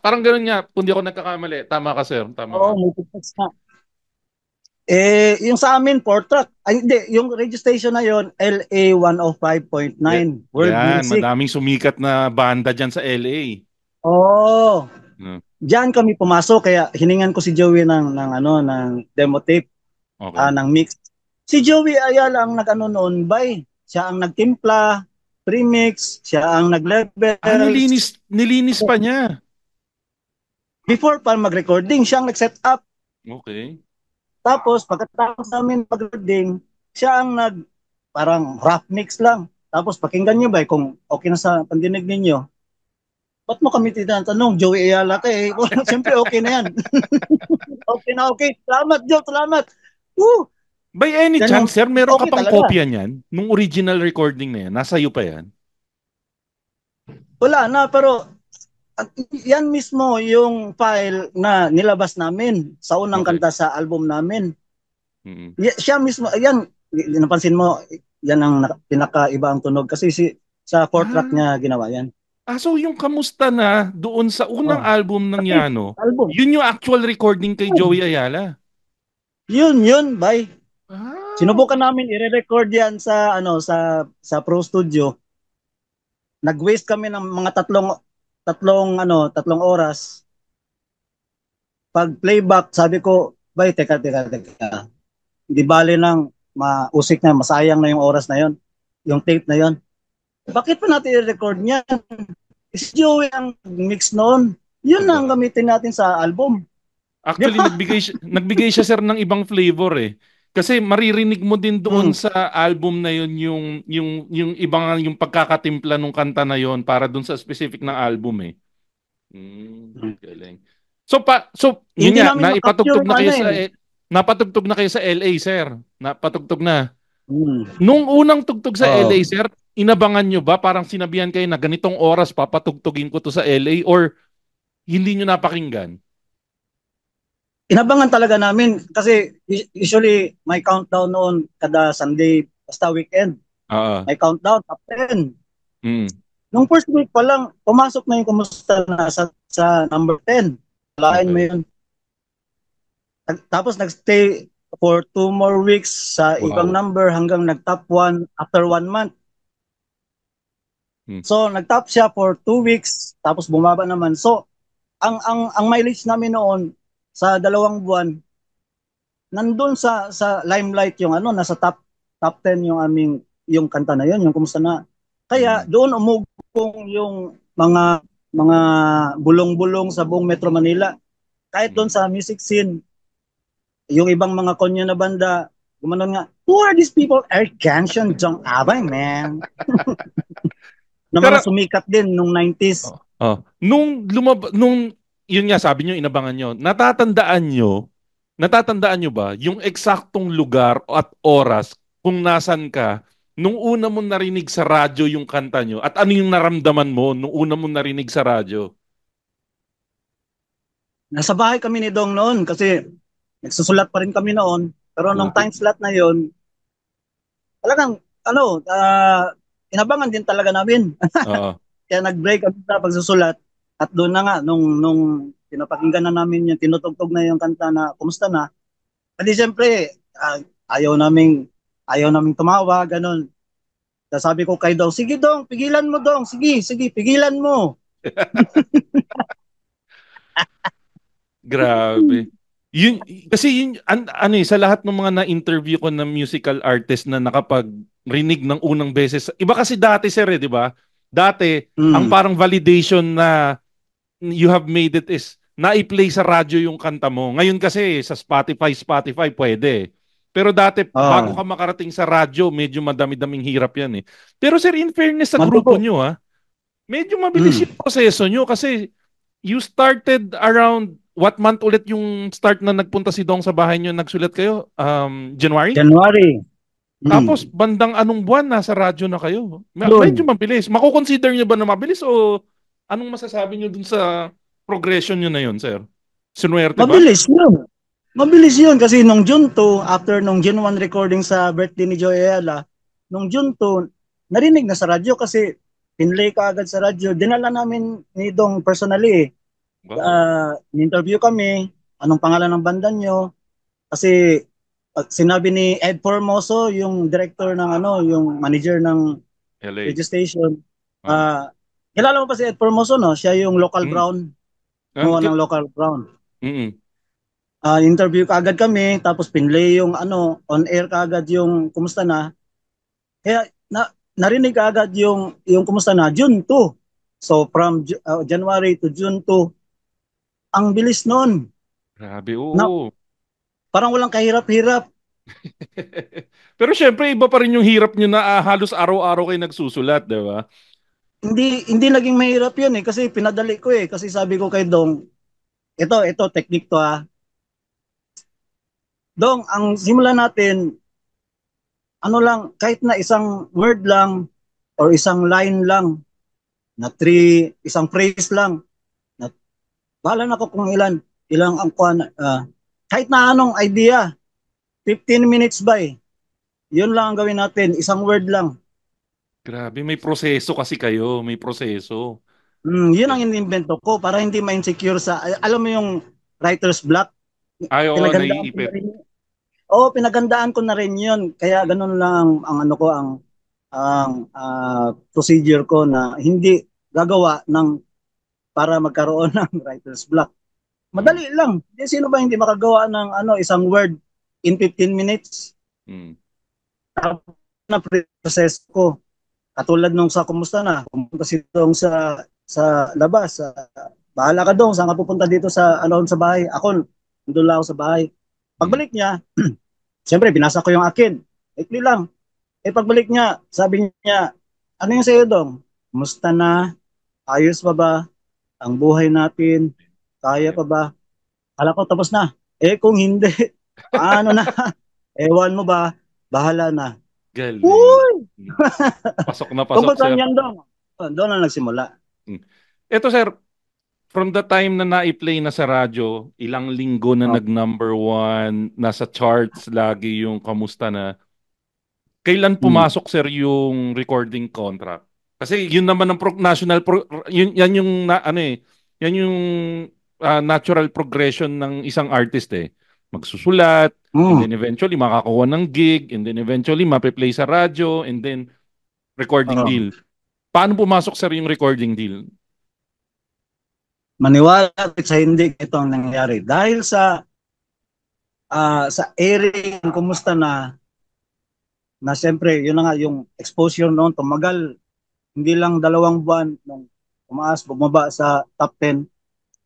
Speaker 3: Parang gano'n nga, kung di ako nagkakamali. Tama ka, sir. Tama ka.
Speaker 4: Multiplex na. Yung sa amin, 4-track. Ay, hindi. Yung radio station na yun, LA 105.9. World Music.
Speaker 3: Madaming sumikat na banda dyan sa LA.
Speaker 4: Oo. Diyan kami pumasok, kaya hiningan ko si Joey ng demo tape. Okay. Ng mix. Si Joey Ayala ang nag-ano noon, siya ang nagtimpla, premix, siya ang nag-level.
Speaker 3: Nilinis pa niya.
Speaker 4: Before pa mag-recording, siya ang nag-set up.
Speaker 3: Okay.
Speaker 4: Tapos, pagkatapos namin mag-recording, siya ang parang rough mix lang. Tapos, pakinggan nyo ba kung okay na sa pandinig ninyo? Ba't mo kami tinatanong, Joey Ayala ka eh? Siyempre, okay na yan. Okay na okay. Salamat, Joe. Salamat. Woo!
Speaker 3: By any chance, sir, meron ka pang kopya niyan? Nung original recording na yan? Nasa iyo pa yan?
Speaker 4: Wala na, pero yan mismo yung file na nilabas namin sa unang kanta sa album namin. Siya mismo, yan, napansin mo, yan ang pinakaiba ang tunog kasi sa 4-track niya ginawa yan.
Speaker 3: So yung Kamusta Na doon sa unang album ng Yano, yun yung actual recording kay Joey Ayala? Yun, bye. Sinubukan namin i-record yan sa Pro Studio. Nag-waste kami ng mga tatlong oras. Pag playback, sabi ko, teka. Di bale nang mausik na, masayang na yung oras na yon, yung tape na yon. Bakit pa natin i-record niyan? Si Joey ang mix noon. Yun na ang gamitin natin sa album. Actually, nagbigay siya sir ng ibang flavor eh. Kasi maririnig mo din doon sa album na yun yung ibang yung pagkakatimpla ng kanta na yon para doon sa specific na album eh. Galing. So yun nga, napatugtog na kayo sa LA, sir. Napatugtog na. Nung unang tugtog sa LA, sir, inabangan nyo ba? Parang sinabihan kayo na ganitong oras papatugtugin ko to sa LA or hindi nyo napakinggan?
Speaker 4: Inabangan talaga namin kasi usually may countdown noon kada Sunday basta weekend. May countdown top 10. Nung first week pa lang pumasok na yung Kamusta Na sa number 10. Lain mo yun. Tapos nagstay for 2 more weeks sa ibang number hanggang nag-top 1 after 1 month. So nag-top siya for 2 weeks tapos bumaba naman. So ang mileage namin noon sa 2 buwan, nandun sa limelight yung nasa top 10 yung kanta na yun, yung Kamusta Na. Kaya doon umugong yung mga bulong-bulong sa buong Metro Manila. Kahit doon sa music scene, yung ibang mga konyo na banda, gumanon nga, who are these people? Eric Ganshan, Jong Abay, man. Na mga sumikat din nung 90s.
Speaker 3: Nung yun nga, sabi nyo, inabangan nyo. Natatandaan nyo ba yung eksaktong lugar at oras kung nasan ka nung una mo narinig sa radyo yung kanta nyo? At ano yung naramdaman mo nung una mo narinig sa radyo?
Speaker 4: Nasa bahay kami ni Dong noon kasi nagsusulat pa rin kami noon. Pero nung
Speaker 3: Okay.
Speaker 4: time slot na yon, talagang ano, inabangan din talaga namin.
Speaker 3: Oo.
Speaker 4: Kaya nag-break kami sa pagsusulat. At doon na nga, nung pinapakinggan na namin yung tinutugtog na yung kanta na kumusta na, hindi siyempre, ayaw naming tumawa, ganun. Sabi ko kay Dong, sige Dong, pigilan mo Dong, sige, sige, pigilan mo.
Speaker 3: Grabe. Yun, kasi yun, ano sa lahat ng mga na-interview ko ng musical artist na nakapag-rinig ng unang beses, iba kasi dati sir di ba? Dati, ang
Speaker 4: Mm.
Speaker 3: parang validation na you have made it is na-play sa radyo yung kanta mo. Ngayon kasi sa Spotify pwede. Pero dati, bago
Speaker 4: Oh,
Speaker 3: ka makarating sa radyo, medyo madami-daming hirap yan Pero sir, in fairness sa grupo
Speaker 4: madugo.
Speaker 3: nyo medyo mabilis yung
Speaker 4: Mm.
Speaker 3: proseso nyo kasi you started around what month ulit yung start na nagpunta si Dong sa bahay nyo, nagsulat kayo? January?
Speaker 4: January.
Speaker 3: Tapos
Speaker 4: Mm.
Speaker 3: bandang anong buwan nasa radyo na kayo? Medyo
Speaker 4: Yun.
Speaker 3: mabilis. Mako-consider nyo ba na mabilis o anong masasabi nyo dun sa progression nyo na yun, sir? Sinuwerte ba?
Speaker 4: Mabilis yun. Mabilis yun kasi nung June 2, after nung June 1 recording sa birthday ni Joy Ayala, nung June 2, narinig na sa radyo kasi pinlay ka agad sa radyo. Dinala namin ni Dong personally.
Speaker 3: Wow.
Speaker 4: Ni-interview kami, anong pangalan ng banda nyo. Kasi sinabi ni Ed Formoso, yung director ng yung manager ng
Speaker 3: LA.
Speaker 4: radio station.
Speaker 3: Ah.
Speaker 4: Kilala mo pa si Ed Formoso, no? Siya yung local
Speaker 3: Mm.
Speaker 4: brown, gumawa ng local brown.
Speaker 3: Mm.
Speaker 4: Interview kaagad kami, tapos pinlay yung on air kaagad yung kumusta na. Kaya narinig kaagad yung kumusta na, June 2. So from January to June 2, ang bilis noon.
Speaker 3: Grabe,
Speaker 4: Na,
Speaker 3: oo.
Speaker 4: parang walang kahirap-hirap.
Speaker 3: Pero syempre, iba pa rin yung hirap nyo na halos araw-araw kayo nagsusulat, di ba?
Speaker 4: Hindi naging mahirap yun kasi pinadali ko kasi sabi ko kay Dong, ito technique to Dong, ang simula natin, lang, kahit na isang word lang or isang line lang, isang phrase lang, na, bahala na ako kung ilang ang kahit na anong idea, 15 minutes ba yun lang ang gawin natin, isang word lang.
Speaker 3: Grabe, may proseso kasi kayo. May proseso.
Speaker 4: Yun
Speaker 3: Eh,
Speaker 4: ang inimbento ko para hindi ma-insecure alam mo yung writer's block,
Speaker 3: Ay, oo,
Speaker 4: pinagandaan ko na
Speaker 3: naiipit.
Speaker 4: rin. Oo, pinagandaan ko na rin yun. Kaya ganun lang ang ano ko, ang procedure ko na hindi gagawa para magkaroon ng writer's block.
Speaker 3: Mm.
Speaker 4: Madali lang. Sino ba hindi makagawa ng isang word in 15 minutes?
Speaker 3: Mm.
Speaker 4: Na process ko. Katulad nung sa kumusta na, pumunta si Dong sa labas. Bahala ka Dong, saan ka pupunta dito sa bahay? Ako, nandun lang ako sa bahay.
Speaker 3: Mm.
Speaker 4: Pagbalik niya, siyempre, binasa ko yung akin. Ikli lang. Pagbalik niya, sabi niya, ano yung sa'yo Dong? Kumusta na? Ayos pa ba? Ang buhay natin? Kaya
Speaker 3: Ayun.
Speaker 4: pa ba? Kala ko tapos na. Kung hindi, paano na? Ewan mo ba? Bahala na.
Speaker 3: Galing.
Speaker 4: Uy!
Speaker 3: Mm. Pasok na pasok,
Speaker 4: Tungkol
Speaker 3: sir.
Speaker 4: saan yan Dong? Doon na nagsimula.
Speaker 3: Mm. Ito, sir, from the time na na-play na sa radyo, ilang linggo na
Speaker 4: Oh.
Speaker 3: nag-number one, nasa charts lagi yung kamusta na, kailan
Speaker 4: Hmm.
Speaker 3: pumasok, sir, yung recording contract? Kasi yun naman ang yun, yan yung yan yung natural progression ng isang artist Magsusulat, and
Speaker 4: Hmm.
Speaker 3: then eventually makakuha ng gig, and then eventually mape-play sa radyo, and then recording
Speaker 4: Oh.
Speaker 3: deal. Paano pumasok, sir, yung recording deal?
Speaker 4: Maniwala sa hindi ito ang nangyayari. Dahil sa airing, kumusta na siyempre, yun na nga, yung exposure noon, tumagal, hindi lang 2 buwan nung bumaba sa top 10.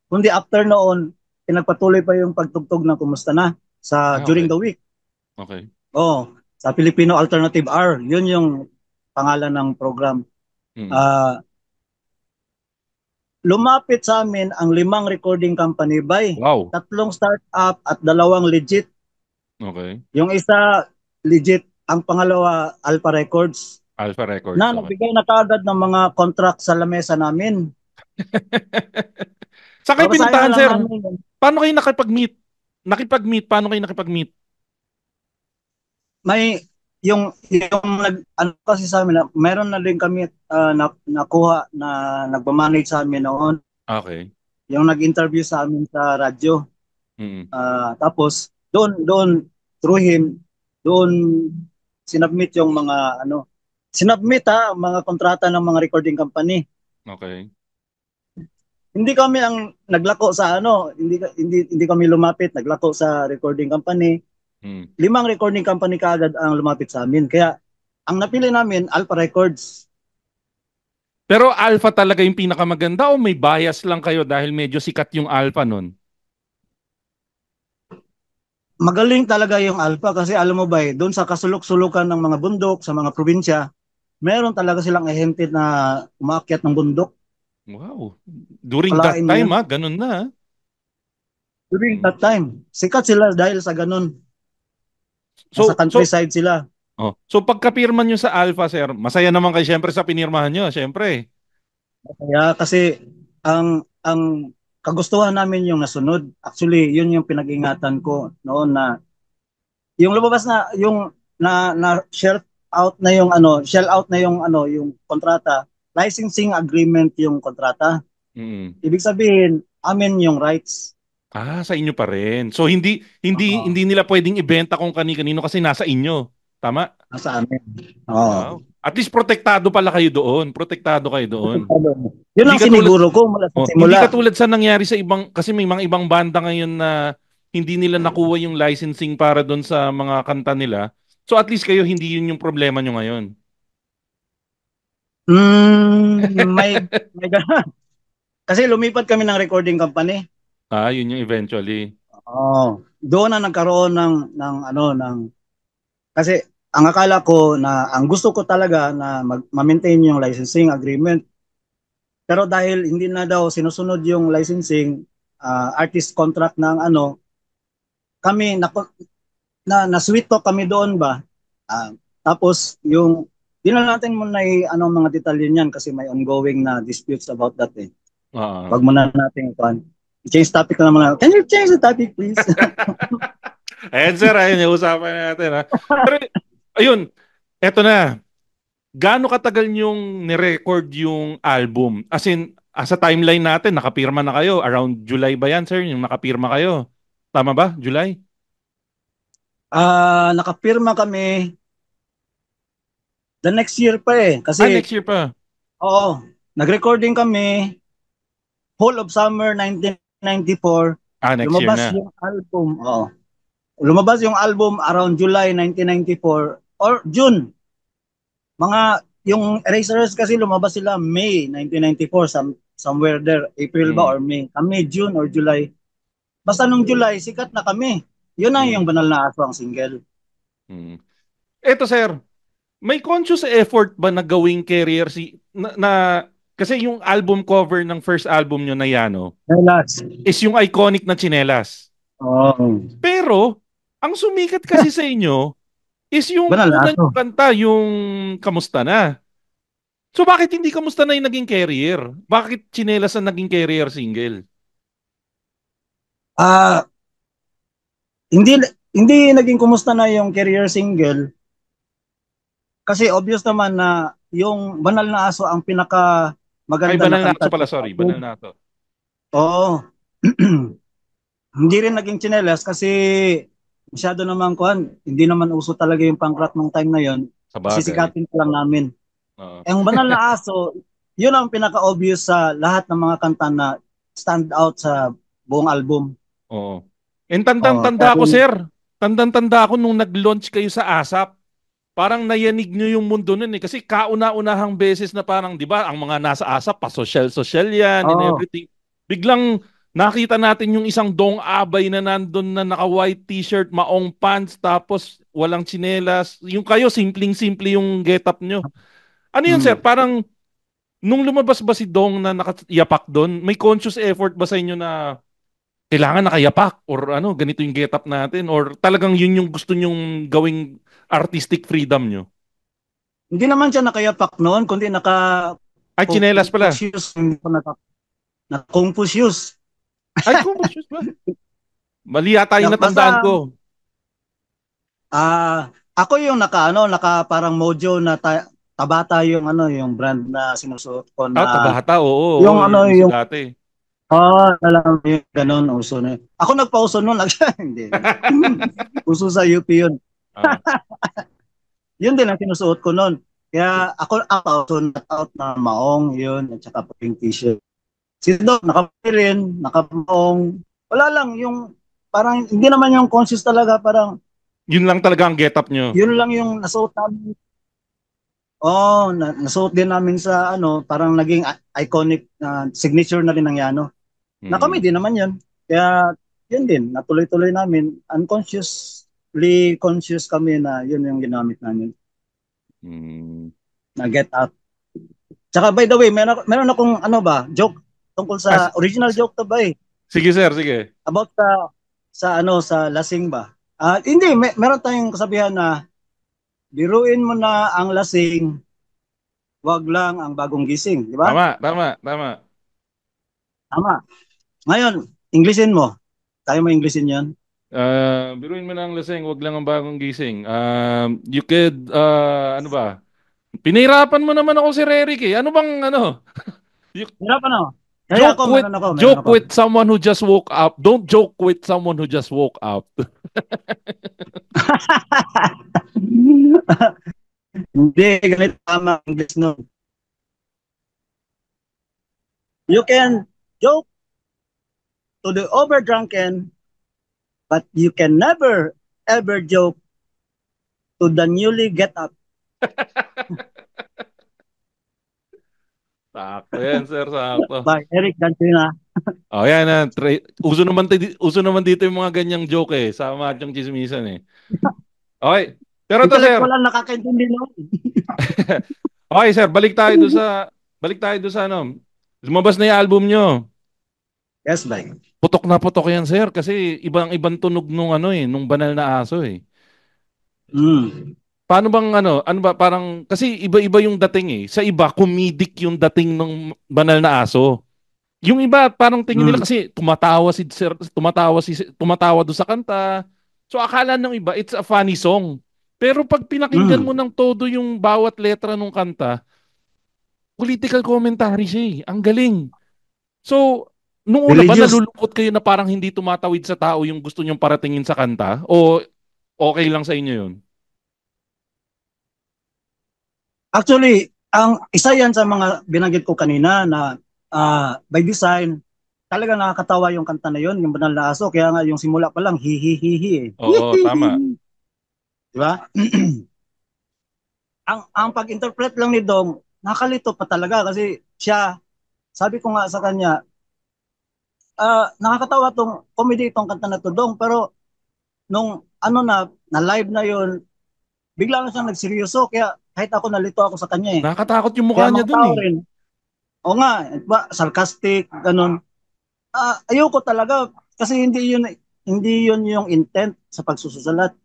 Speaker 4: Kundi after noon, pinagpatuloy pa yung pagtugtog ng kumusta na during
Speaker 3: Okay.
Speaker 4: the week.
Speaker 3: Okay.
Speaker 4: Oh, sa Filipino Alternative Hour, yun yung pangalan ng program.
Speaker 3: Mm.
Speaker 4: Ah, lumapit sa amin ang 5 recording company by
Speaker 3: Wow.
Speaker 4: 3 startup at 2 legit.
Speaker 3: Okay.
Speaker 4: Yung isa legit, ang pangalawa Alpha Records.
Speaker 3: Alpha Records.
Speaker 4: Na
Speaker 3: Okay.
Speaker 4: nagbigay na kaagad ng mga contract sa lamesa namin.
Speaker 3: Saan kayo
Speaker 4: Babasahin
Speaker 3: pinuntahan,
Speaker 4: na lang
Speaker 3: sir?
Speaker 4: namin.
Speaker 3: Paano kayo nakipag-meet? Paano kayo nakipag-meet?
Speaker 4: May yung ano kasi sa amin, meron na din kami nakuha na nagmamanage sa amin noon.
Speaker 3: Okay.
Speaker 4: Yung nag-interview sa amin sa radyo.
Speaker 3: Mm.
Speaker 4: Tapos doon through him, doon sinubmit yung mga mga kontrata ng mga recording company.
Speaker 3: Okay.
Speaker 4: Hindi kami ang naglako sa hindi kami lumapit, naglako sa recording company. 5 recording company kaagad ang lumapit sa amin. Kaya ang napili namin Alpha Records.
Speaker 3: Pero Alpha talaga yung pinakamaganda o may bias lang kayo dahil medyo sikat yung Alpha nun?
Speaker 4: Magaling talaga yung Alpha kasi alam mo ba doon sa kasulok-sulukan ng mga bundok sa mga probinsya, meron talaga silang ahente na umaakyat ng bundok.
Speaker 3: Wow. During that
Speaker 4: Kalain
Speaker 3: time,
Speaker 4: niya.
Speaker 3: ganun na.
Speaker 4: During that time, sikat sila dahil sa ganun. Sa
Speaker 3: So
Speaker 4: countryside sila.
Speaker 3: So pagkapirma nyo sa Alpha, sir, masaya naman kayo syempre sa pinirmahan nyo, syempre.
Speaker 4: Kaya kasi ang kagustuhan namin yung nasunod. Actually, yun yung pinag-ingatan ko noon na yung lumabas na yung na shell out na yung kontrata, licensing agreement yung kontrata. Ibig sabihin, amin yung rights.
Speaker 3: Sa inyo pa rin. So hindi nila pwedeng ibenta kung kani-kanino kasi nasa inyo. Tama?
Speaker 4: Nasa amin.
Speaker 3: Wow. At least protektado pala kayo doon. Protektado kayo doon.
Speaker 4: Yun ang siniguro ko mula sa simula.
Speaker 3: Hindi katulad sa nangyari sa ibang, kasi may mga ibang banda ngayon na hindi nila nakuha yung licensing para doon sa mga kanta nila. So at least kayo, hindi yun yung problema nyo ngayon.
Speaker 4: May ganun. Kasi lumipat kami ng recording company.
Speaker 3: Yun yung eventually.
Speaker 4: Doon na nagkaroon ng kasi ang akala ko na ang gusto ko talaga na ma-maintain yung licensing agreement. Pero dahil hindi na daw sinusunod yung licensing artist contract ng kami na sweet talk kami doon ba. Tapos yung di na natin muna mga detalye niyan kasi may ongoing na disputes about that eh. Wag muna natin change topic na naman. Can you change the topic please?
Speaker 3: Ayan sir, ayun yung usapan natin ha. Pero ayun, eto na. Gaano katagal niyong ni-record yung album? As in, sa timeline natin, nakapirma na kayo. Around July ba yan, sir? Yung nakapirma kayo. Tama ba? July?
Speaker 4: Nakapirma kami the next year pa eh. Kasi,
Speaker 3: next year pa?
Speaker 4: Oo. Nag-recording kami whole of summer 1994.
Speaker 3: Next
Speaker 4: lumabas
Speaker 3: year na.
Speaker 4: Yung album. Lumabas yung album around July 1994 or June. Yung Erasers kasi lumabas sila May 1994, somewhere there, April ba or May. Kami June or July. Basta nung July, sikat na kami. Yun ang yung Banal na Aso ang single.
Speaker 3: Eto sir, may conscious effort ba na gawing career kasi yung album cover ng first album nyo na Yano is yung iconic na tsinelas. Pero, ang sumikat kasi sa inyo is yung unang kanta, yung Kamusta Na. So bakit hindi Kamusta Na yung naging carrier? Bakit Tsinelas ang naging carrier single?
Speaker 4: Hindi naging Kumusta Na yung carrier single. Kasi obvious naman na yung Banal na Aso ang pinaka maganda
Speaker 3: Banal na Aso pala, sorry. Banal na Aso.
Speaker 4: Oo. Hindi rin naging Tsinelas kasi masyado naman hindi naman uso talaga yung punk rock nung time na yon. Sisikatin pa lang namin. Ang Banal na Aso, yun ang pinaka-obvious sa lahat ng mga kanta na stand out sa buong album.
Speaker 3: Oo. And tandang-tanda ako, sir. Tandang-tanda ako nung nag-launch kayo sa ASAP. Parang nayanig nyo yung mundo nun eh. Kasi kauna-unahang beses na parang, di ba, ang mga nasa ASAP, pa-social yan and everything. Biglang nakita natin yung isang Dong Abay na nandun na naka-white t-shirt, maong pants, tapos walang tsinelas. Yung kayo, simpleng-simple yung get-up nyo. Ano yun, sir? Parang Nung lumabas ba si Dong na nakayapak doon, may conscious effort ba sa inyo na kailangan nakayapak or ano, ganito yung getup natin or talagang yun yung gusto nyong gawing artistic freedom nyo?
Speaker 4: Hindi naman siya nakayapak noon, kundi
Speaker 3: Ay, chinelas pala.
Speaker 4: Confucius, na Confucius.
Speaker 3: Ay, Confucius ba? Mali yata yung natandaan
Speaker 4: Basta,
Speaker 3: ko.
Speaker 4: ako yung naka parang Mojo na Tabata yung yung brand na sinusuot ko
Speaker 3: Ah,
Speaker 4: na
Speaker 3: Tabata, oo,
Speaker 4: yung
Speaker 3: oo, yun yung
Speaker 4: yung
Speaker 3: dati.
Speaker 4: alam mo yung ganun, uso na. Ako nagpauso noon, hindi. Uso sa UP yun.
Speaker 3: Ah.
Speaker 4: Yun din ang sinusuot ko noon. Kaya ako out na maong yun, at saka puting t-shirt. Si Doc, nakapirin, nakamaong. Wala lang, yung parang hindi naman yung conscious talaga, parang
Speaker 3: Yun lang talaga ang getup nyo.
Speaker 4: yun lang yung nasuot namin. Oh, nasuot din namin sa parang naging iconic signature na rin ng Yano. Na kami din naman yun. Kaya yun din, natuloy-tuloy namin. Unconsciously conscious kami na yun yung ginamit namin. Na get up. Tsaka by the way, meron akong joke tungkol sa original joke to ba eh.
Speaker 3: Sige sir, sige.
Speaker 4: About sa lasing ba? Hindi, meron tayong kasabihan na biruin mo na ang lasing, wag lang ang bagong gising, di ba?
Speaker 3: Tama.
Speaker 4: Tama. Ngayon, Englishin mo. Kaya mo Englishin 'yan?
Speaker 3: Biruin mo na ang lasing, wag lang ang bagong gising. You could, ano ba? Pinahirapan mo naman ako si Eric eh. Ano bang ano?
Speaker 4: Hirap ano? Kaya ako, meron ako.
Speaker 3: Joke with someone who just woke up. Don't joke with someone who just woke up.
Speaker 4: Hindi, ganito tama ang English no. You can joke to the overdrunken, but you can never ever joke to the newly get up.
Speaker 3: Sakto yan, sir. Sakto.
Speaker 4: By Eric Dancina.
Speaker 3: Oh, yan na. Uso naman dito yung mga ganyang joke eh. Sa Machong Chismisan eh. Okay. Pero to, sir.
Speaker 4: Walang nakakaintindi no.
Speaker 3: Okay, sir. Balik tayo doon sa ano. Lumabas na yung album nyo.
Speaker 4: Yes, bye.
Speaker 3: Putok yan, sir. Kasi ibang tunog nung nung Banal na Aso eh. Paano bang ano ba parang kasi iba-iba yung dating eh. Sa iba comedic yung dating ng Banal na Aso. Yung iba parang tingin nila kasi tumatawa doon sa kanta. So akala ng iba it's a funny song. Pero pag pinakinggan mo ng todo yung bawat letra ng kanta, political commentary siya eh. Ang galing. So nung una ba nalulungkot kayo na parang hindi tumatawid sa tao yung gusto nyong paratingin sa kanta o okay lang sa inyo yun?
Speaker 4: Actually, ang isa yan sa mga binanggit ko kanina na by design, talaga nakakatawa yung kanta na yun, yung Banal na Aso. Kaya nga yung simula pa lang, hihihihi eh.
Speaker 3: Oo, tama.
Speaker 4: Diba? ang pag-interpret lang ni Dong, nakalito pa talaga kasi siya, sabi ko nga sa kanya, nakakatawa tong comedy itong kanta na to Dong, pero nung na live na yun, bigla na siyang nagseryoso, kaya kahit ako nalito ako sa kanya eh.
Speaker 3: Nakakatakot yung mukha niya dun eh.
Speaker 4: O nga, sarcastic, ganun. Ayoko talaga kasi hindi yun yung intent sa pagsusulat.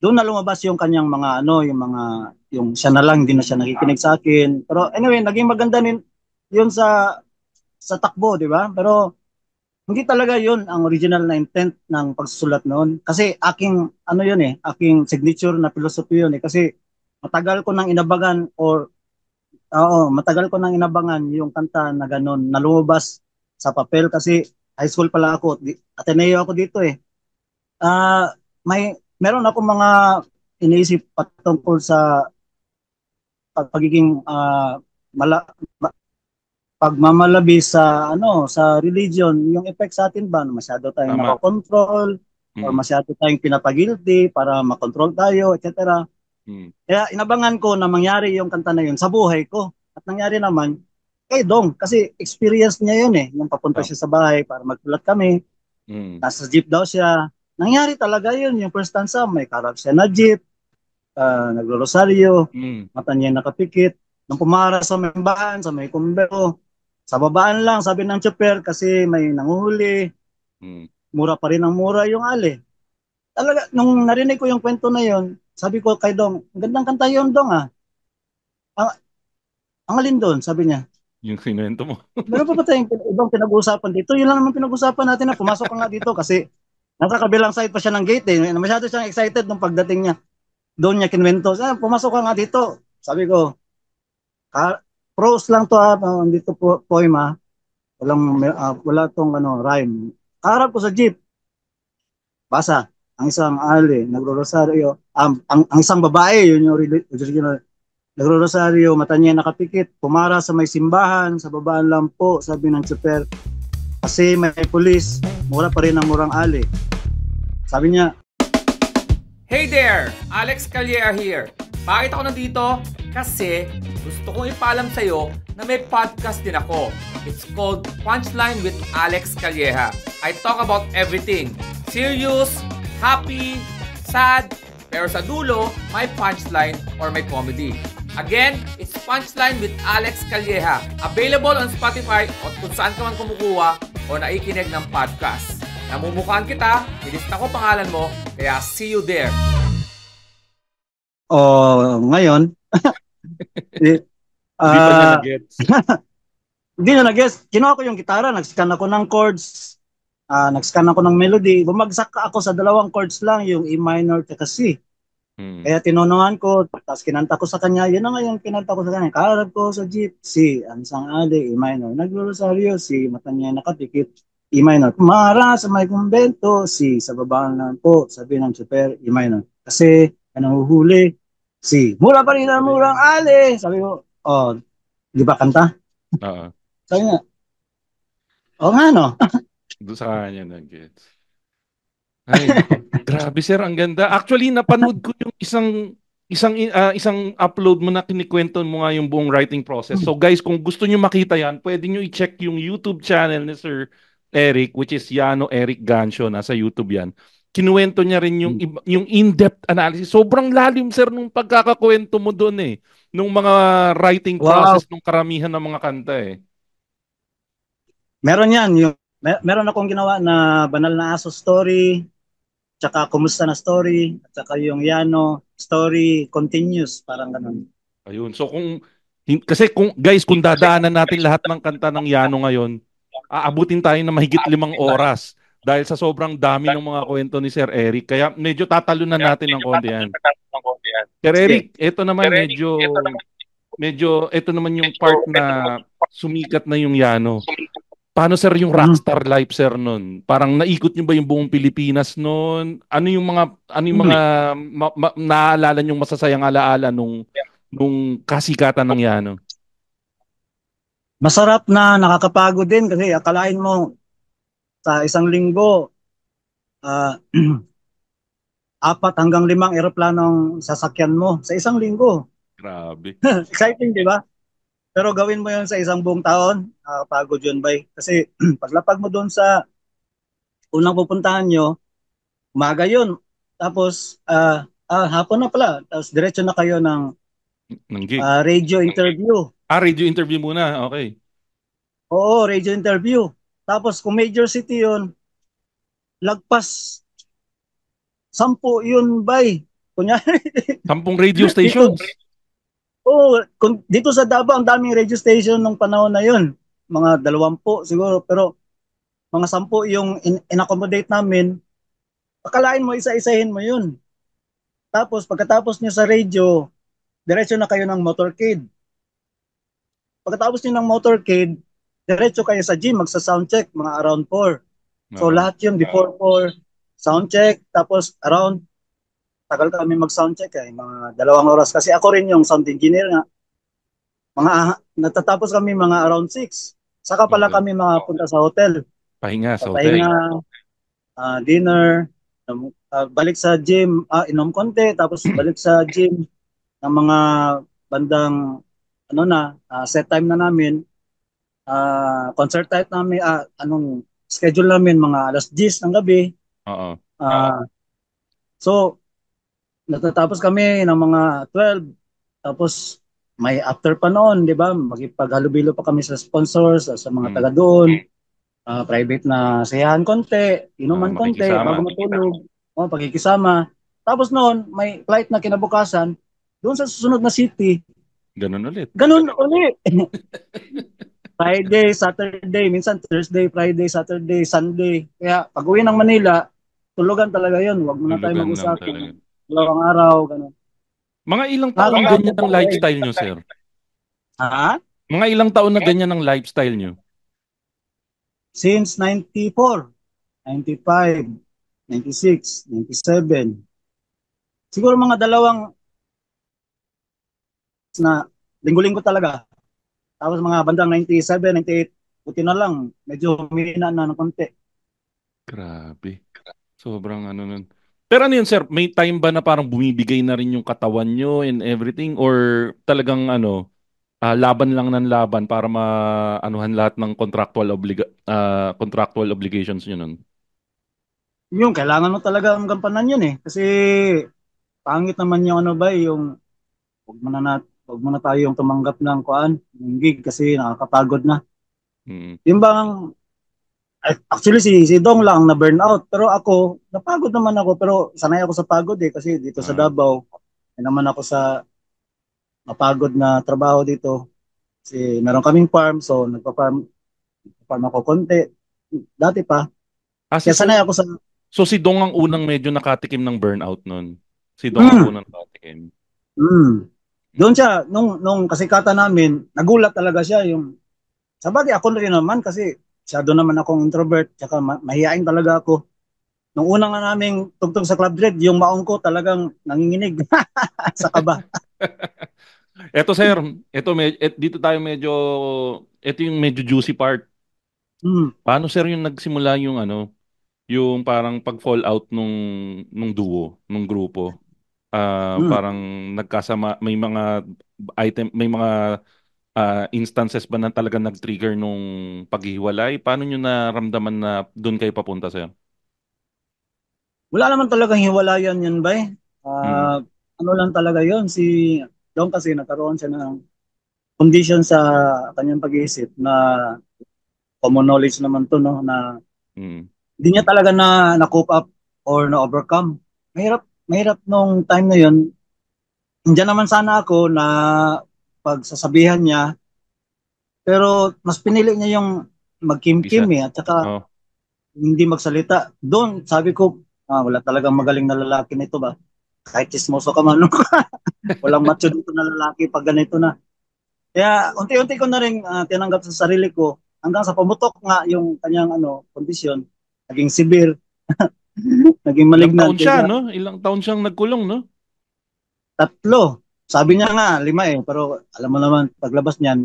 Speaker 4: Doon na lumabas yung kanyang mga yung siya na lang, hindi na siya nakikinig sa akin. Pero anyway, naging maganda yun sa takbo, di ba? Pero hindi talaga yun ang original na intent ng pagsusulat noon. Kasi aking aking signature na philosophy yun eh. Kasi matagal ko nang inabangan yung kanta na ganun, na lumabas sa papel kasi high school pala ako, Ateneo ako dito eh. Meron ako mga iniisip patungkol sa pagiging pagmamalabi sa sa religion, yung effect sa atin ba, masyado tayong nakokontrol, or masyado tayong pinapagilty para makontrol tayo, etc. Kaya inabangan ko na mangyari yung kanta na yun sa buhay ko. At nangyari naman kay Dong kasi experience niya yun eh. Yung papunta siya sa bahay para magpulat kami. Nasa jeep daw siya. Nangyari talaga yun. Yung first stanza, may karag siya na jeep, nagro-rosaryo, mata niya nakapikit. Nung pumara sa may bahan, sa may kumbero, sa babaan lang, sabi ng chopper, kasi may nanguhuli, mura pa rin ang mura yung ali. Talaga, nung narinig ko yung kwento na yon, sabi ko kay Dong, gandang kanta yun, Dong ah. Ang, ang alin doon, sabi niya.
Speaker 3: Yung kinuwento mo.
Speaker 4: Meron pa ba tayong ibang pinag-uusapan dito? Yun lang naman pinag-uusapan natin na pumasok ka nga dito kasi nasa kabilang side pa siya ng gate eh. Masyado siyang excited nung pagdating niya. Doon niya kinwento. Pumasok ka nga dito. Sabi ko, pros lang to ha. Dito po, poema. Wala tong rhyme. Kaharap ko sa jeep. Basa. Ang isang ali, nagro-rosaryo. Ang isang babae, yun yung original. Nagro-rosaryo, mata niya nakapikit. Pumara sa may simbahan, sa babaan lang po, sabi ng super. Kasi may pulis, mura pa rin ang murang ali. Sabi niya,
Speaker 1: Hey there! Alex Calleja here. Bakit ako nandito? Kasi gusto kong ipaalam sa'yo na may podcast din ako. It's called Punchline with Alex Calleja. I talk about everything. Serious, happy, sad, pero sa dulo, may punchline or may comedy. Again, it's Punchline with Alex Calleja. Available on Spotify o kung saan ka man kumukuha o naikinig ng podcast. Namumukhaan kita, nilista ko pangalan mo, kaya see you there.
Speaker 4: Ngayon,
Speaker 3: Hindi pa niya na-gets.
Speaker 4: Hindi na nag-guess. Kinuha ko yung gitara, nag-scan ako ng chords, nag-scan ako ng melody. Bumagsak ako sa dalawang chords lang, yung E minor at C. Kaya tinunungan ko, tapos kinanta ko sa kanya, yun na nga yung kinanta ko sa kanya. Karab ko sa jeep, C, ang isang ali, E minor. Nagro-rosaryo, C, mata niya nakatikip, E minor. Kumara sa may kumbento, C, sa babaan lang po, sabi ng super, E minor. Kasi, huhuli, C, mura pa rin ang murang ali. Sabi ko, di ba kanta? Sabi nga, nga no.
Speaker 3: Doon sa kanya nag-gets. Ay, grabe sir, ang ganda. Actually, napanood ko yung isang upload mo na kinikwento mo nga yung buong writing process. So guys, kung gusto niyo makita yan, pwede niyo i-check yung YouTube channel ni Sir Eric, which is Yano Eric Gancho, nasa YouTube yan. Kinuwento niya rin yung in-depth analysis. Sobrang lalim sir nung pagkakakwento mo doon eh. Nung mga writing process nung karamihan ng mga kanta eh.
Speaker 4: Meron yan. Meron akong ginawa na Banal na Aso story, tsaka Kumusta na story, at tsaka yung Yano story continues, parang ganun.
Speaker 3: Ayun. So kasi guys, kung dadaanan natin lahat ng kanta ng Yano ngayon, aabutin tayo na mahigit 5 oras dahil sa sobrang dami ng mga kwento ni Sir Eric. Kaya medyo tatalunan natin ng konti yan. Sir Eric, ito naman medyo ito naman yung part na sumikat na yung Yano. Paano sir yung rockstar life sir nun? Parang naikot niyo ba yung buong Pilipinas nun? Ano yung mga naaalala niyong masasayang alaala nung kasikatan ng Yano?
Speaker 4: Masarap na, nakakapagod din kasi akalain mo sa isang linggo 4 hanggang 5 eroplanong sasakyan mo sa isang linggo.
Speaker 3: Grabe.
Speaker 4: Exciting, di ba? Pero gawin mo yun sa isang buong taon, pagod yun, bay. Kasi paglapag mo doon sa unang pupuntahan nyo, umaga yun. Tapos, hapon na pala. Tapos, diretso na kayo ng
Speaker 3: gig.
Speaker 4: Radio interview.
Speaker 3: Radio interview muna, okay.
Speaker 4: Oo, radio interview. Tapos, kung major city yun, lagpas 10 yun, bay. Kunyari.
Speaker 3: 10 radio stations?
Speaker 4: Dito sa Davao, ang daming radio station nung panahon na yun. Mga 20 siguro, pero mga 10 yung in-accommodate namin. Akalain mo, isa-isahin mo yun. Tapos, pagkatapos nyo sa radio, diretso na kayo ng motorcade. Pagkatapos nyo ng motorcade, diretso kayo sa gym, magsa-soundcheck, mga around 4. So, lahat yun, before 4, soundcheck, tapos around tagal kami mag-soundcheck mga 2 oras. Kasi ako rin yung sound engineer nga. Natatapos kami mga around 6. Saka pala kami punta sa hotel.
Speaker 3: Pahinga sa hotel.
Speaker 4: Dinner, balik sa gym, inom konti, tapos balik sa gym ng mga bandang set time na namin. Concert time namin, schedule namin mga 10:00 ng gabi. So, natatapos kami ng mga 12. Tapos, may after pa noon, di ba? Makipaghalubilo pa kami sa sponsors, sa mga
Speaker 3: Mm.
Speaker 4: taga doon. Private na sayahan konti, inuman konti,
Speaker 3: Makikisama.
Speaker 4: bago matulog. Pagkikisama. Tapos noon, may flight na kinabukasan, doon sa susunod na city,
Speaker 3: Ganun ulit.
Speaker 4: ganun uli. Friday, Saturday, minsan Thursday, Friday, Saturday, Sunday. Kaya pag uwi ng Manila, tulugan talaga yun. Huwag muna tayo
Speaker 3: Tulugan lang
Speaker 4: mag-usap.
Speaker 3: talaga.
Speaker 4: Dalawang araw, ganun.
Speaker 3: Mga ilang taon
Speaker 4: Nakakapagod
Speaker 3: ganyan ang
Speaker 4: talaga eh.
Speaker 3: lifestyle nyo, sir?
Speaker 4: Ha?
Speaker 3: Mga ilang taon na ganyan ang lifestyle nyo?
Speaker 4: Since 94, 95, 96, 97. Siguro mga dalawang na linggo-linggo talaga. Tapos mga bandang 97, 98, buti na lang, medyo humina na ng konti.
Speaker 3: Grabe. Sobrang ano nun. Pero ano yun, sir? May time ba na parang bumibigay na rin yung katawan nyo and everything? Or talagang ano, laban lang ng laban para maanuhan lahat ng contractual obligations nyo nun?
Speaker 4: Yung kailangan mo talaga ang gampanan yun eh. Kasi pangit naman yung ano ba yung wag mo na tayo yung tumanggap ng kuan, yung gig kasi nakakapagod na.
Speaker 3: Mm.
Speaker 4: Yung bang actually si Dong lang na burnout pero ako napagod naman ako pero sanay ako sa pagod eh kasi dito sa
Speaker 3: Ah,
Speaker 4: Davao naman ako sa mapagod na trabaho dito. Kasi meron kaming farm so nagpa-farm ako konti dati pa.
Speaker 3: ah,
Speaker 4: Kaya sanay ako sa
Speaker 3: so si Dong ang unang medyo nakatikim ng burnout nun. Si Dong ang
Speaker 4: mm,
Speaker 3: unang nakatikim.
Speaker 4: mm. Doon
Speaker 3: Mm.
Speaker 4: siya nung kasikatan namin nagulat talaga siya yung sabagay ako rin naman kasi masyado naman akong introvert tsaka mahihain talaga ako. Nung unang na naming tugtog sa Club Dread, yung maong ko talagang nanginginig sa kaba.
Speaker 3: Eto sir, dito tayo medyo, ito yung medyo juicy part.
Speaker 4: Mm,
Speaker 3: Paano sir yung nagsimula yung ano, yung parang pag-fall out nung duo, nung grupo?
Speaker 4: mm.
Speaker 3: Parang nagkasama, may mga instances ba na talaga nag-trigger nung paghiwalay? Paano nyo naramdaman na doon kayo papunta sir?
Speaker 4: Wala naman talagang hiwalayan yan, bay.
Speaker 3: Mm,
Speaker 4: Ano lang talaga yon si Don kasi nagkaroon siya ng condition sa kanyang pag-iisip na common knowledge naman to no na
Speaker 3: mm,
Speaker 4: hindi niya talaga na cope up or na overcome. Mahirap nung time na yon. Hindi naman sana ako na pagsasabihan niya pero mas pinili niya yung magkimkim
Speaker 3: isa.
Speaker 4: eh at saka
Speaker 3: Oh.
Speaker 4: hindi magsalita. Doon, sabi ko, wala talagang magaling na lalaki nito ba? Kahit chismoso ka man, no? Walang macho dito na lalaki pag ganito na. Kaya unti-unti ko na rin tinanggap sa sarili ko hanggang sa pumutok nga yung kanyang kondisyon. Naging severe, naging
Speaker 3: Ilang
Speaker 4: malignant.
Speaker 3: taon siya,
Speaker 4: Kaya
Speaker 3: no? Ilang taon siyang nagkulong, no?
Speaker 4: tatlo. Sabi niya nga, lima eh. Pero alam mo naman, paglabas niyan,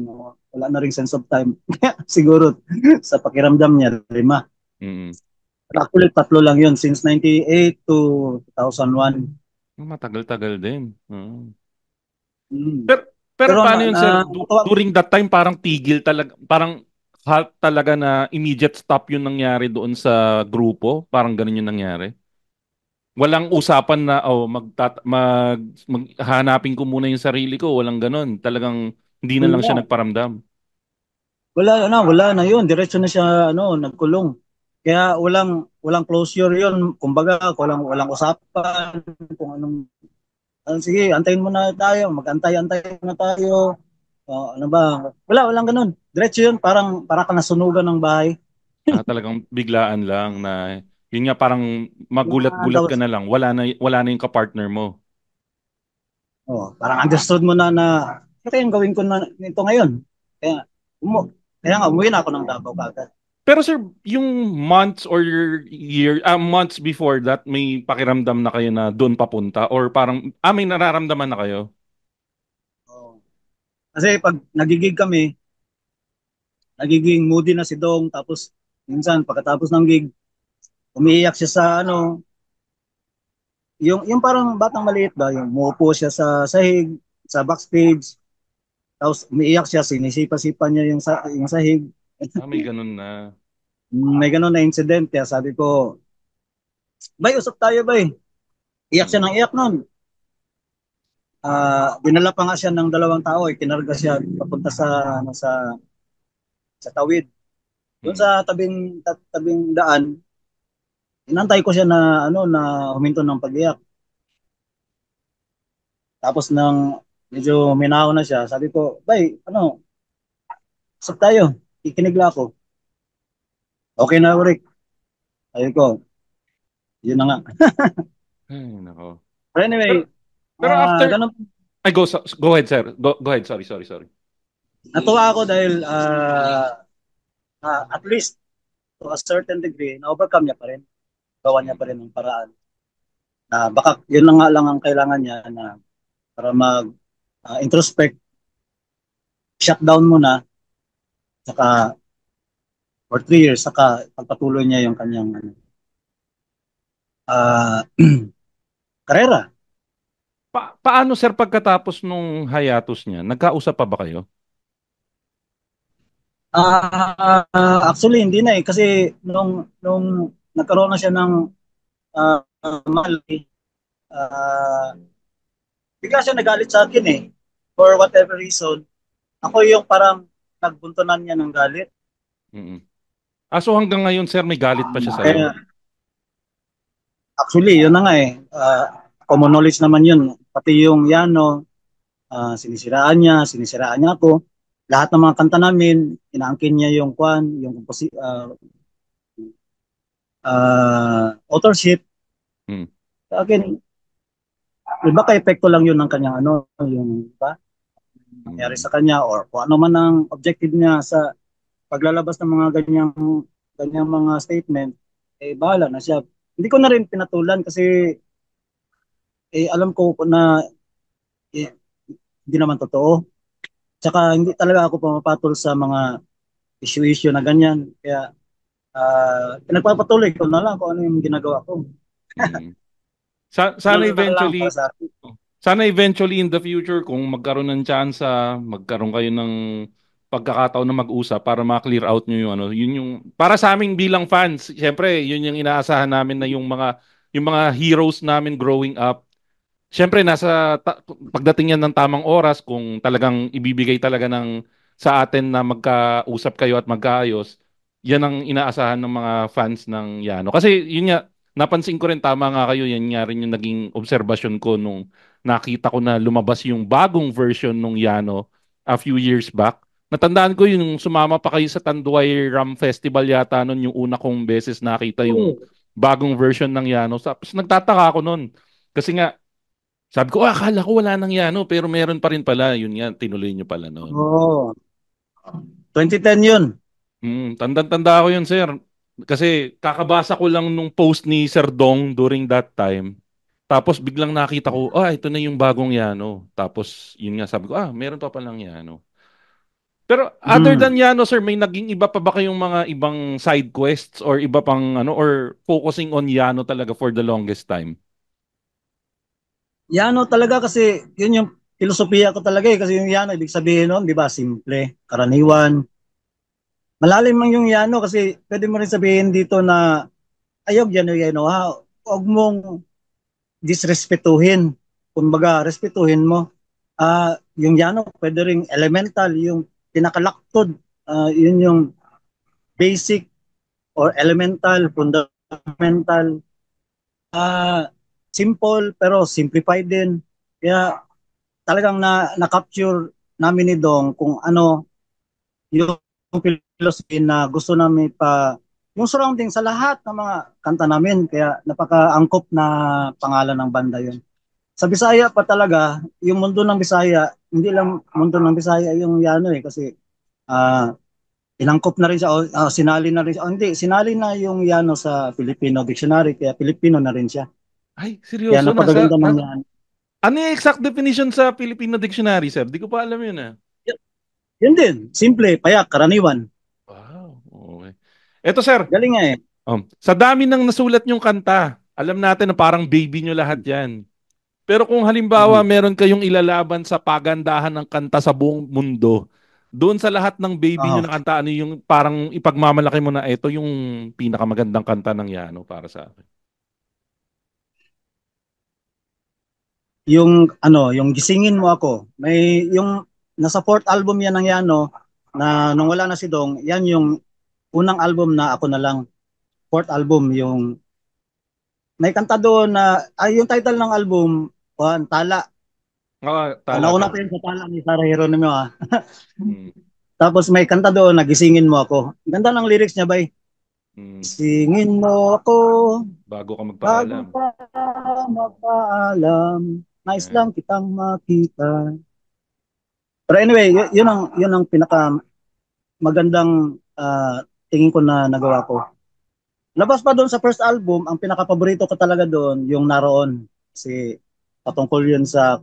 Speaker 4: wala na ring sense of time. Siguro sa pakiramdam niya, lima.
Speaker 3: Mm.
Speaker 4: Actually, tatlo lang yun since 98 to 2001.
Speaker 3: Matagal-tagal din. Oo.
Speaker 4: Mm.
Speaker 3: Pero, pero
Speaker 4: Pero
Speaker 3: paano yun, sir?
Speaker 4: natuwa,
Speaker 3: During that time, parang tigil talaga, parang halt talaga na immediate stop yung nangyari doon sa grupo? Parang ganun yung nangyari? Walang usapan na, maghanapin ko muna yung sarili ko. Walang ganun. Talagang hindi na lang siya
Speaker 4: wala,
Speaker 3: nagparamdam.
Speaker 4: wala na yun. Diretso na siya nagkulong. Kaya walang closure yun. Kumbaga, walang usapan kung sige, antayin mo na tayo, mag-antay-antay na tayo. Ano ba? Walang ganun. Diretso yun, para ka nasunugan ng bahay.
Speaker 3: Talagang biglaan lang na, yun nga parang
Speaker 4: Na,
Speaker 3: magulat-gulat ka na lang. Wala na yung kapartner mo.
Speaker 4: parang understood mo na ito yung gawin ko na nito ngayon. Kaya, kaya nga, umuwi na ako ng Davao kagad.
Speaker 3: Pero sir, yung months before that, may pakiramdam na kayo na doon papunta? Or parang, may nararamdaman na kayo?
Speaker 4: Oh. Kasi pag nagigig kami, nagiging moody na si Dong, tapos minsan pagkatapos ng gig, umiiyak siya sa yung parang batang maliit ba, yung muupo siya sa sahig, sa backstage, tapos umiiyak siya, sinisipa-sipa niya yung sahig.
Speaker 3: May ganun na.
Speaker 4: May ganun na incident, kaya sabi ko, bay, usap tayo bay. Iyak siya
Speaker 3: Mm.
Speaker 4: ng iyak nun. dinala pa nga siya ng 2 tao, kinarga siya papunta sa ano sa tawid. Doon sa tabing daan, inantay ko siya na na huminto ng pag-iyak. Tapos nang medyo minaw na siya, sabi ko, "Bay, sab tayo." Ikinigla ako. Okay na, Rick. Sabi ko, yun na nga.
Speaker 3: Ay, nako.
Speaker 4: But anyway,
Speaker 3: Pero after,
Speaker 4: ganun,
Speaker 3: ay go ahead sir. Go ahead. Sorry.
Speaker 4: natuwa ako dahil at least to a certain degree, na-overcome niya pa rin. Gawa niya pa rin ng paraan. Na baka yun na nga lang ang kailangan niya na para mag-introspect, shutdown muna, saka for 3 years, saka pagpatuloy niya yung kanyang uh, karera.
Speaker 3: Paano sir pagkatapos nung hiatus niya? Nagkausap pa ba kayo?
Speaker 4: Actually, hindi na eh. Kasi nung nagkaroon na siya ng mali, bigla siya nagalit sa akin eh. For whatever reason, ako yung parang nagbuntunan niya ng galit.
Speaker 3: Mm-mm. So hanggang ngayon sir, may galit pa siya sa iyo?
Speaker 4: Actually, yun na nga eh. Common knowledge naman yun. Pati yung Yano, sinisiraan niya ako. Lahat ng mga kanta namin, inaangkin niya yung authorship. Sa akin, iba ka epekto lang yun ng kanyang yung iba nangyari sa kanya or kung ano man ang objective niya sa paglalabas ng mga ganyang mga statement, bahala na siya. Hindi ko na rin pinatulan kasi alam ko na hindi naman totoo. Tsaka hindi talaga ako pumapatol sa mga issue na ganyan. Kaya pinagpapatuloy ko na lang kung ano yung ginagawa ko.
Speaker 3: Sana eventually in the future kung magkaroon ng chance, magkaroon kayo ng pagkakataon na mag-usap para ma-clear out nyo yung yun yung para sa aming bilang fans, syempre yun yung inaasahan namin na yung mga heroes namin growing up. Syempre pagdating yan ng tamang oras kung talagang ibibigay talaga sa atin na magkausap kayo at magkaayos, yan ang inaasahan ng mga fans ng Yano. Kasi yun nga, napansin ko rin tama nga kayo, yan nga rin yung naging obserbasyon ko nung nakita ko na lumabas yung bagong version ng Yano a few years back. Natandaan ko yung sumama pa kayo sa Tanduay Ram Festival yata nun yung una kong beses nakita yung bagong version ng Yano. Tapos nagtataka ako nun. Kasi nga, sabi ko, akala ko wala nang Yano, pero meron pa rin pala. Yun nga, tinuloy nyo pala noon.
Speaker 4: Oo. 2010 yun.
Speaker 3: Tanda-tanda ko yun, sir. Kasi kakabasa ko lang nung post ni Sir Dong during that time. Tapos biglang nakita ko, ito na yung bagong Yano. Tapos yun nga, sabi ko, meron pa palang Yano. Pero other than Yano, sir, may naging iba pa ba kayong mga ibang side quests or iba pang or focusing on Yano talaga for the longest time?
Speaker 4: Yano talaga kasi yun yung filosofiya ko talaga eh. Kasi yung Yano, ibig sabihin nun, di ba, simple, karaniwan. Malalim lang yung Yano kasi pwede mo rin sabihin dito na ayog Yano ha. Huwag mong disrespetuhin. Kumbaga, respetuhin mo. Yung Yano, pwede ring elemental, yung pinakalaktod. Yun yung basic or elemental, fundamental. Simple pero simplified din. Kaya talagang na-capture namin ni Dong kung ano yung philosophy na gusto namin yung surrounding sa lahat ng mga kanta namin. Kaya napaka-angkop na pangalan ng banda yun. Sa Bisaya pa talaga, yung mundo ng Bisaya, hindi lang mundo ng Bisaya yung Yano eh. Kasi inangkop na rin siya, sinali na rin siya. Hindi, sinali na yung Yano sa Filipino Dictionary, kaya Filipino na rin siya.
Speaker 3: Ay, seryoso?
Speaker 4: Kaya napakaganda ng Yano.
Speaker 3: Ano yung exact definition sa Filipino Dictionary, sir? Di ko pa alam yun
Speaker 4: Yun din, simple, payak, karaniwan.
Speaker 3: Wow, okay. Eto, sir.
Speaker 4: Galing nga eh.
Speaker 3: Sa dami ng nasulat nyong kanta, alam natin na parang baby nyo lahat yan. Pero kung halimbawa meron kayong ilalaban sa pagandahan ng kanta sa buong mundo, doon sa lahat ng baby nyo na kanta, ano yung parang ipagmamalaki mo na ito yung pinakamagandang kanta ng Yano para sa akin?
Speaker 4: yung gisingin mo ako. May yung nasa fourth album yan ng Yano na nung wala na si Dong, yan yung unang album na ako na lang. Fourth album yung may kanta doon na yung title ng album, Tala.
Speaker 3: Tala
Speaker 4: Nauna
Speaker 3: ka.
Speaker 4: pa yun sa Tala ni Sarah Geronimo ah.
Speaker 3: Mm.
Speaker 4: Tapos may kanta doon na gisingin mo ako. Ganda ng lyrics niya bay. Gisingin mo ako
Speaker 3: Bago ka
Speaker 4: bago
Speaker 3: magpaalam.
Speaker 4: pa magpaalam. Nais lang kitang makita. Pero anyway, yun ang pinaka magandang tingin ko na nagawa ko. Labas pa doon sa first album, ang pinaka-paborito ko talaga doon, yung Naroon. Kasi patungkol yun sa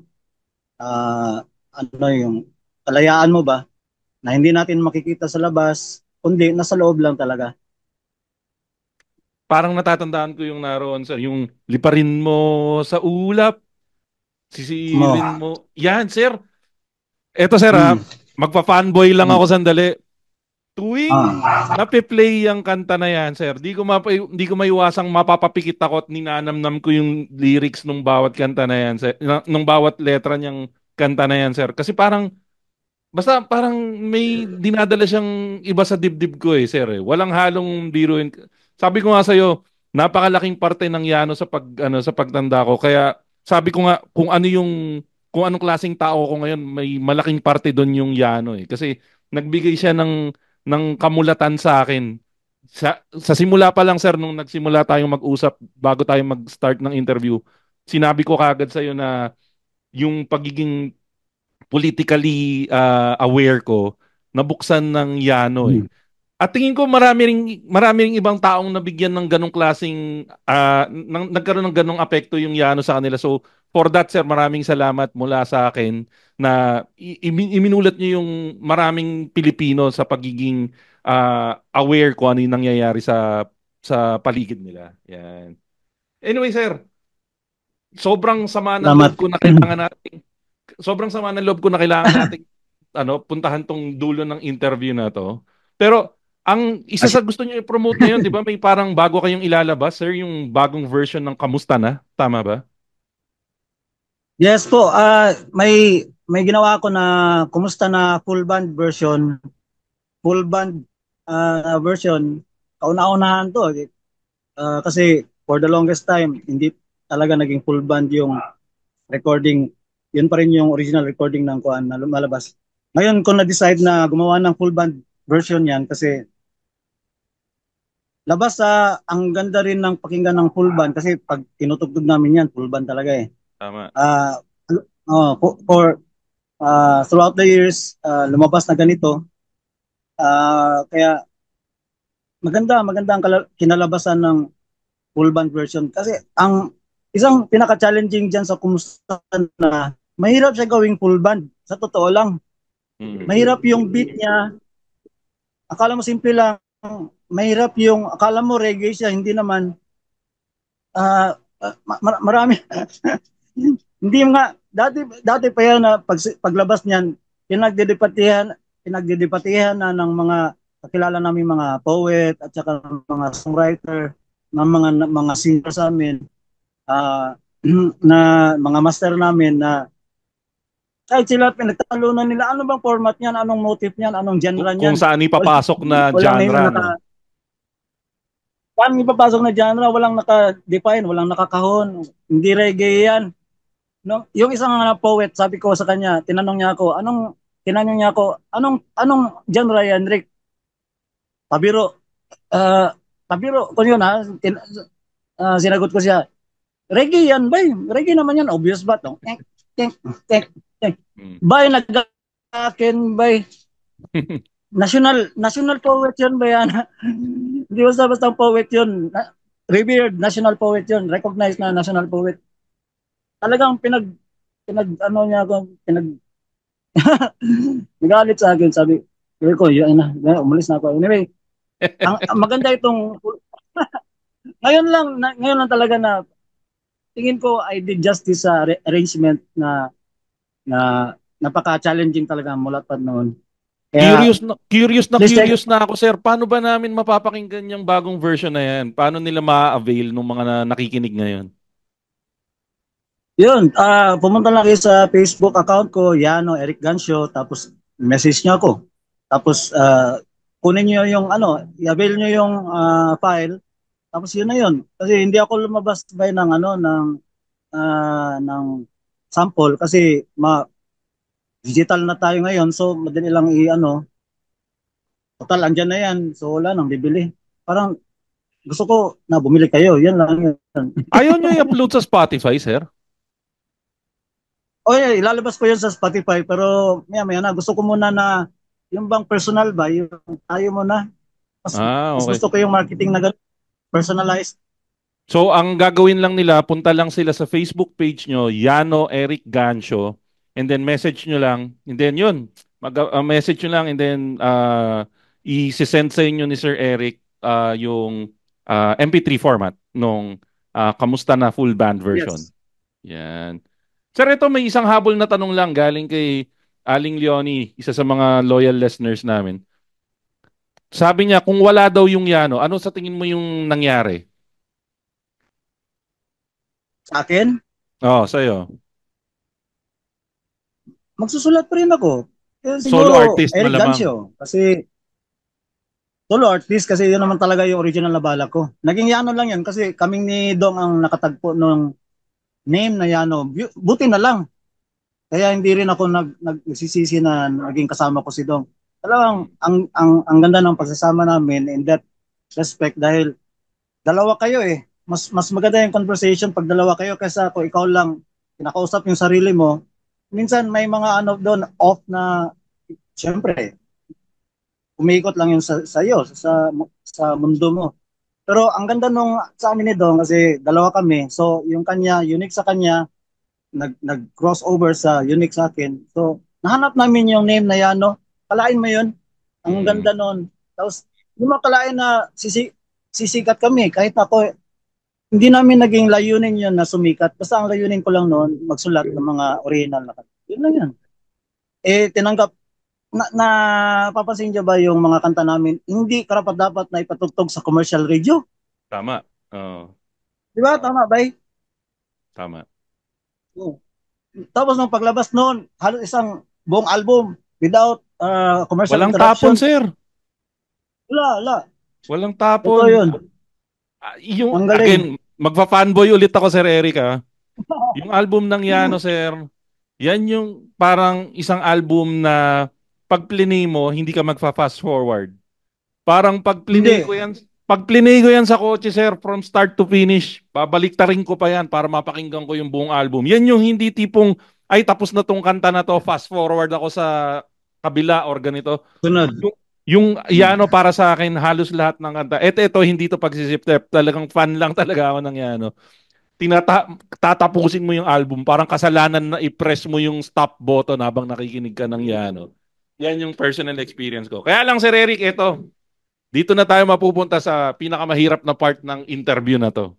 Speaker 4: yung kalayaan mo ba, na hindi natin makikita sa labas, kundi nasa loob lang talaga.
Speaker 3: Parang natatandaan ko yung naroon, sir. Yung liparin mo sa ulap, sisilin mo. Yan, sir. Eto, sir, magpa-fanboy lang ako sandali. Tuwing nape-play yung kanta na yan, sir, di ko maiwasang mapapapikit ako at ninanamnam ko yung lyrics nung bawat kanta na yan, sir. Nung bawat letra niyang kanta na yan, sir. Kasi basta parang may dinadala siyang iba sa dibdib ko eh, sir. Eh. Walang halong biro. Sabi ko nga sa'yo, napakalaking parte ng Yano sa pagtanda ko. Kaya sabi ko nga kung anong klaseng tao ko ngayon, may malaking parte doon yung Yano eh. Kasi nagbigay siya ng kamulatan sa akin. Sa simula pa lang, sir, nung nagsimula tayong mag-usap bago tayo mag-start ng interview, sinabi ko kagad sa'yo na yung pagiging politically aware ko, nabuksan ng Yano eh. At tingin ko marami ring ibang taong nabigyan ng ganong klaseng nagkaroon ng ganong apekto yung Yano sa kanila. So for that, sir, maraming salamat mula sa akin na iminulat niyo yung maraming Pilipino sa pagiging aware kung ano yung nangyayari sa paligid nila. Yan. Anyway, sir, sobrang sama ng loob ko na kailangan natin sobrang sama ng loob ko na kailangan nating puntahan tong dulo ng interview na to. Pero ang isa sa gusto niyo i-promote ngayon, 'di ba? May parang bago kayong ilalabas, sir, yung bagong version ng Kamusta Na, tama ba?
Speaker 4: Yes po, may ginawa ako na Kumusta Na full band version. Full band version. Kauna-unahan to kasi for the longest time hindi talaga naging full band yung recording. Yun pa rin yung original recording ng kuan na lumalabas. Ngayon ko na-decide na gumawa ng full band version yan kasi labas sa ang ganda rin ng pakinggan ng full band kasi pag tinutugtog namin yan, full band talaga eh.
Speaker 3: Tama.
Speaker 4: Throughout the years, lumabas na ganito. Kaya maganda ang kinalabasan ng full band version kasi ang isang pinaka-challenging dyan sa Kumusta Na, mahirap siya gawing full band. Sa totoo lang. Mahirap yung beat niya. Akala mo simple lang. Mahirap yung, akala mo reggae siya, hindi naman. Marami. Hindi nga, dati pa yan na paglabas niyan, pinagdidipatihan na ng mga kakilala namin mga poet at saka mga songwriter, ng mga singer sa amin. Na mga master namin na kahit sila pinagtalunan nila ano bang format niyan, anong motif niyan, anong genre niyan.
Speaker 3: Kung saan ipapasok na genre, no?
Speaker 4: Saan ipapasok na genre, walang naka-define, walang nakakahon, hindi reggae yan. No, yung isang poet, sabi ko sa kanya, tinanong niya ako, anong genre yan, Rick? Pabiro. Pabiro ko yun ha. Sinagot ko siya, reggae yan, bay. Reggae naman yan. Obvious ba? No? Bay, nag-akin, bay. National poet yun, bay. Hindi basta poet yun. Revered national poet yun. Recognized na national poet. Talagang ano niya ako, nagalit sa akin. Sabi ko, yun na, umalis na ako. Anyway, ang maganda itong ngayon lang talaga na tingin ko I did justice sa arrangement na napaka-challenging talaga mula pa noon.
Speaker 3: Kaya, curious na ako, sir. Paano ba namin mapapakinggan yung bagong version na yan? Paano nila ma-avail ng mga nakikinig ngayon?
Speaker 4: Yun, pumunta lang kayo sa Facebook account ko, Yano Eric Gancio, tapos message niyo ako. Tapos kunin niyo yung i-avail niyo yung file. Tapos yun na yun. Kasi hindi ako lumabas by ng sample kasi digital na tayo ngayon, so madali lang total andyan na yan. So wala nang bibili. Parang gusto ko na bumili kayo. Yan lang yun.
Speaker 3: Ayaw nyo i-upload sa Spotify, sir?
Speaker 4: O yeah, ilalabas ko yun sa Spotify pero maya na gusto ko muna na yung bang personal ba, yung tayo muna. Mas
Speaker 3: Okay.
Speaker 4: gusto ko yung marketing na personalized.
Speaker 3: So, ang gagawin lang nila, punta lang sila sa Facebook page nyo, Yano Eric Gancho, and then message nyo lang, and then yun, message nyo lang, and then i-send sa inyo ni Sir Eric yung MP3 format nung Kamusta na full band version.
Speaker 4: Yes.
Speaker 3: Yan. Sir, ito may isang habol na tanong lang galing kay Aling Leonie, isa sa mga loyal listeners namin. Sabi niya, kung wala daw yung Yano, ano sa tingin mo yung nangyari?
Speaker 4: Sa akin,
Speaker 3: Sa'yo.
Speaker 4: magsusulat pa rin ako.
Speaker 3: Solo
Speaker 4: Siguro
Speaker 3: artist
Speaker 4: Eric
Speaker 3: malamang.
Speaker 4: Gancio kasi solo artist kasi yun naman talaga yung original na balak ko. Naging Yano lang yan kasi kaming ni Dong ang nakatagpo nung name na Yano. Buti na lang. Kaya hindi rin ako nagsisisi na naging kasama ko si Dong. Talagang ang ganda ng pagsasama namin in that respect dahil dalawa kayo eh. Mas maganda yung conversation pag dalawa kayo kaysa kung ikaw lang kinakausap yung sarili mo. Minsan may mga doon off na syempre umiikot lang yung sa iyo sa mundo mo. Pero ang ganda nung sa amin ni Dong kasi dalawa kami. So yung kanya unique sa kanya nag-crossover sa unique sa akin. So nahanap namin yung name na Yano. Kalain mo yun. Ang ganda nun. Tapos hindi mo kalain na sisikat kami kahit ako hindi namin naging layunin yun na sumikat. Basta ang layunin ko lang noon, magsulat ng mga original na kanta. Yun lang yan. Tinanggap, papansin niyo ba yung mga kanta namin, hindi karapat dapat na ipatugtog sa commercial radio?
Speaker 3: Tama. Oo.
Speaker 4: Di ba? Tama ba?
Speaker 3: Tama.
Speaker 4: Oo. Tapos nung paglabas noon, halos isang buong album without commercial
Speaker 3: Walang tapon,
Speaker 4: interruption.
Speaker 3: sir.
Speaker 4: Wala.
Speaker 3: Walang
Speaker 4: Ito
Speaker 3: tapon.
Speaker 4: yun.
Speaker 3: Yung,
Speaker 4: Ang galing.
Speaker 3: again, magfa-fanboy ulit ako, Sir Eric, ha? Yung album ng Yano, sir, yan yung parang isang album na pag plinay mo, hindi ka magfa-fast forward. Parang
Speaker 4: Hindi.
Speaker 3: pag plinay ko yan sa kotse, sir, from start to finish, babaliktarin ko pa yan para mapakinggan ko yung buong album. Yan yung hindi tipong, ay tapos na tong kanta na to, fast forward ako sa kabila or ganito.
Speaker 4: Sunod.
Speaker 3: Yung Yano para sa akin, halos lahat ng kanta. Ito, hindi to pagsisip-tep. Talagang fan lang talaga ako ng Yano. Tatapusin mo yung album. Parang kasalanan na i-press mo yung stop button habang nakikinig ka ng Yano. Yan yung personal experience ko. Kaya lang, Sir Eric, ito. Dito na tayo mapupunta sa pinakamahirap na part ng interview na to.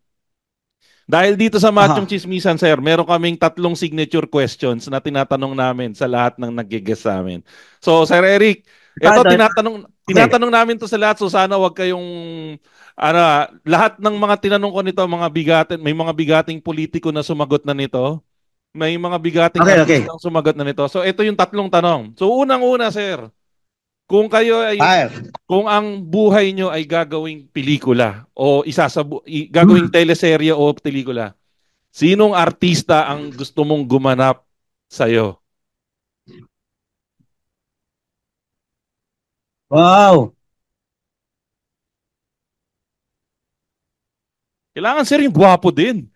Speaker 3: Dahil dito sa Machong Chismisan, sir, meron kaming 3 signature questions na tinatanong namin sa lahat ng nag-guest sa amin. So, Sir Eric, ito tinatanong namin to sa lahat, so sana wag kayong lahat ng mga tinanong ko nito, may mga bigating politiko na sumagot na nito. May mga bigating artistang sumagot na nito. So, ito yung 3 tanong. So, unang-una, sir, kung ang buhay nyo ay gagawing pelikula o gagawing teleserye o pelikula, sinong artista ang gusto mong gumanap sa'yo?
Speaker 4: Wow.
Speaker 3: Kailangan, sir, yung gwapo din.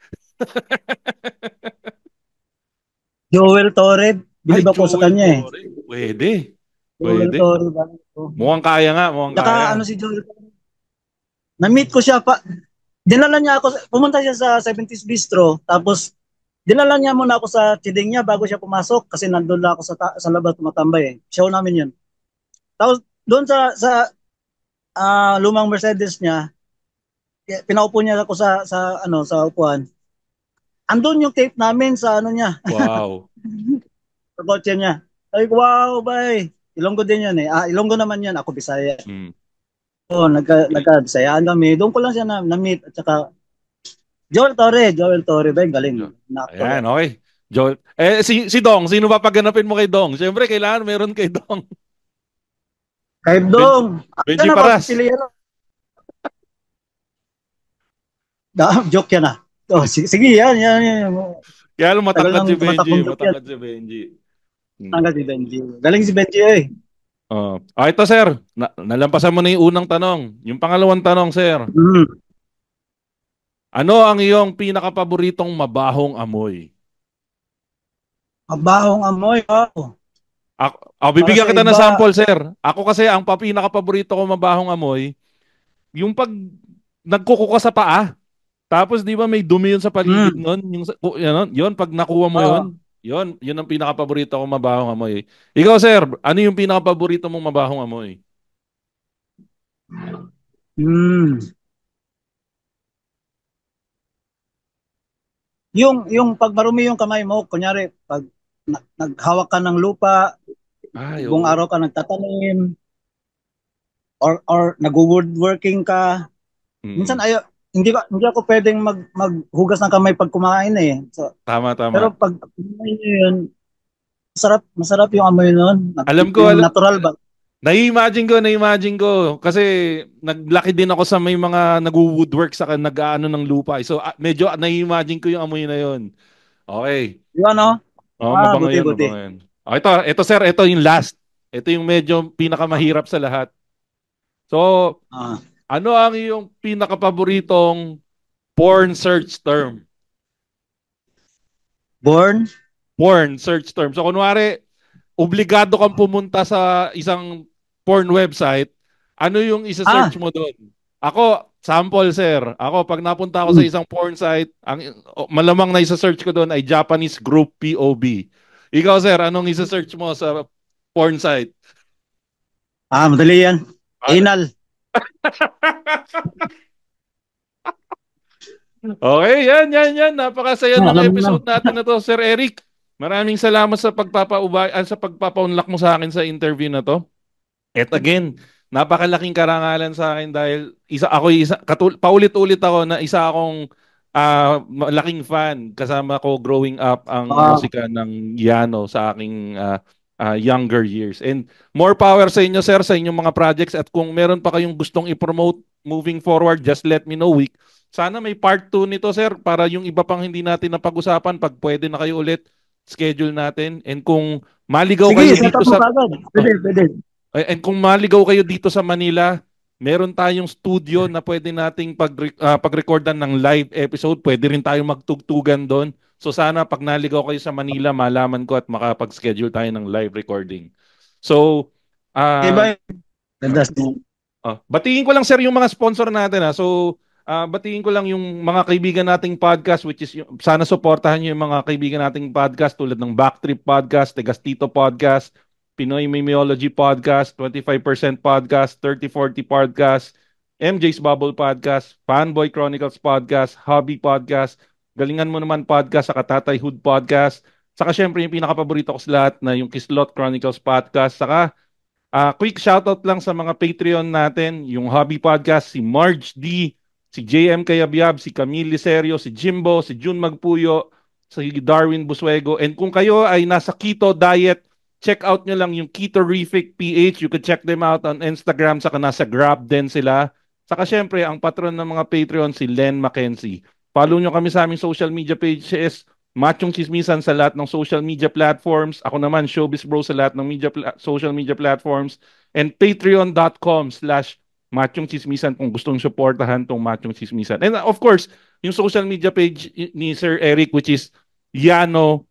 Speaker 4: Joel Torre, bilib ako sa kanya eh.
Speaker 3: Pwede.
Speaker 4: Joel Torre.
Speaker 3: Mukhang kaya nga, kaya.
Speaker 4: Si Joel Torre. Na-meet ko siya dinala niya ako, pumunta siya sa 70s Bistro, tapos dinala niya muna ako sa tiding niya bago siya pumasok kasi nandun lang ako sa labas tumatambay eh. Show namin yun. Tapos doon sa lumang Mercedes niya, pinaupo niya ako sa upuan. Andun yung tape namin sa niya.
Speaker 3: Wow.
Speaker 4: Sa kotse niya. Sabi ko, wow, bay. Ilonggo din yun eh. Ilonggo naman yan. Ako Bisaya. So, nagka-Bisayaan kami. Doon ko lang siya na-meet. At saka, Joel Torre ba? Galing.
Speaker 3: Ayan, okay. Joel. Si Dong, sino ba pagganapin mo kay Dong? Siyempre, kailangan meron kay Dong.
Speaker 4: Kay Dong.
Speaker 3: Benji Paras.
Speaker 4: Joke yan ah. Oh, sige, yan.
Speaker 3: Kaya alam, matangkad si Benji. Matangkad si Benji.
Speaker 4: Matangkad si Benji. Galing si Benji eh.
Speaker 3: Ito sir, nalampasan mo na yung unang tanong. Yung pangalawang tanong, sir. Ano ang iyong pinakapaboritong mabahong amoy?
Speaker 4: Mabahong amoy? Oh.
Speaker 3: Bibigyan kita ng sample, sir. Ako kasi, ang pinakapaborito ko mabahong amoy, yung pag nagkuko ka sa paa, tapos di ba may dumi yun sa paligid nun? Yun, pag nakuha mo yun ang pinakapaborito ko mabahong amoy. Ikaw, sir, ano yung pinakapaborito mong mabahong amoy?
Speaker 4: Yung pag marumi yung kamay mo, kunyari, pag naghawak ka ng lupa, buong araw ka nagtatanim, or nag-woodworking ka, minsan hindi ako pwedeng maghugas ng kamay pag kumain eh. So,
Speaker 3: tama.
Speaker 4: Pero pag kumain yun, masarap yung amoy nun.
Speaker 3: Alam ko,
Speaker 4: natural ba?
Speaker 3: Na-imagine ko kasi naglaki din ako sa may mga nag-woodwork sa nag-aano ng lupa. So medyo na-imagine ko yung amoy na yun. Okay.
Speaker 4: Yun ano?
Speaker 3: Mabango yun. Ito sir, ito yung last. Ito yung medyo pinakamahirap sa lahat. So, ano ang iyong pinakapaboritong porn search term? Porn search term. So, kunwari, obligado kang pumunta sa isang porn website, ano yung isa-search mo doon? Ako, sample, sir. Ako, pag napunta ako sa isang porn site, malamang na isa-search ko doon ay Japanese group POB. Ikaw, sir, anong isa-search mo sa porn site?
Speaker 4: Madali yan. Anal.
Speaker 3: Okay, yan. Napakasaya ng episode natin na to, Sir Eric. Maraming salamat sa pagpapaunlak mo sa akin sa interview na to. At again, napakalaking karangalan sa akin dahil paulit-ulit ako na isa akong malaking fan. Kasama ko growing up ang musika ng Yano sa aking younger years. And more power sa inyo, sir, sa inyong mga projects. At kung meron pa kayong gustong i-promote moving forward, just let me know. Sana may part 2 nito, sir, para yung iba pang hindi natin napag-usapan, pag pwede na kayo ulit, schedule natin. And kung maligaw kayo dito sa...
Speaker 4: Pwede.
Speaker 3: And kung maligaw kayo dito sa Manila, meron tayong studio na pwede nating pag-recordan ng live episode. Pwede rin tayong magtugtugan doon. So sana pag naligaw kayo sa Manila, malaman ko at makapag-schedule tayo ng live recording. So, batiin ko lang, sir, yung mga sponsor natin. So, batiin ko lang yung mga kaibigan nating podcast, which is sana suportahan nyo yung mga kaibigan nating podcast tulad ng Backtrip Podcast, Tegastito Podcast, Pinoy Memeology Podcast, 25% Podcast, 3040 Podcast, MJ's Bubble Podcast, Fanboy Chronicles Podcast, Hobby Podcast, Galingan Mo Naman Podcast, saka Tatay Hood Podcast, saka syempre yung pinakapaborito ko sa lahat na yung Kislot Chronicles Podcast, saka quick shoutout lang sa mga Patreon natin, yung Hobby Podcast, si Marge D, si JM Kayabyab, si Camille Liserio, si Jimbo, si June Magpuyo, si Darwin Busuego, and kung kayo ay nasa keto diet, check out nyo lang yung Ketorific PH. You could check them out on Instagram, saka nasa Grab din sila. Saka syempre, ang patron ng mga Patreon, si Len Mackenzie. Follow nyo kami sa aming social media pages, Machong Chismisan sa lahat ng social media platforms. Ako naman, Showbiz Bro sa lahat ng social media platforms. And patreon.com/Machong Chismisan kung gustong supportahan tong Machong Chismisan. And of course, yung social media page ni Sir Eric, which is Yano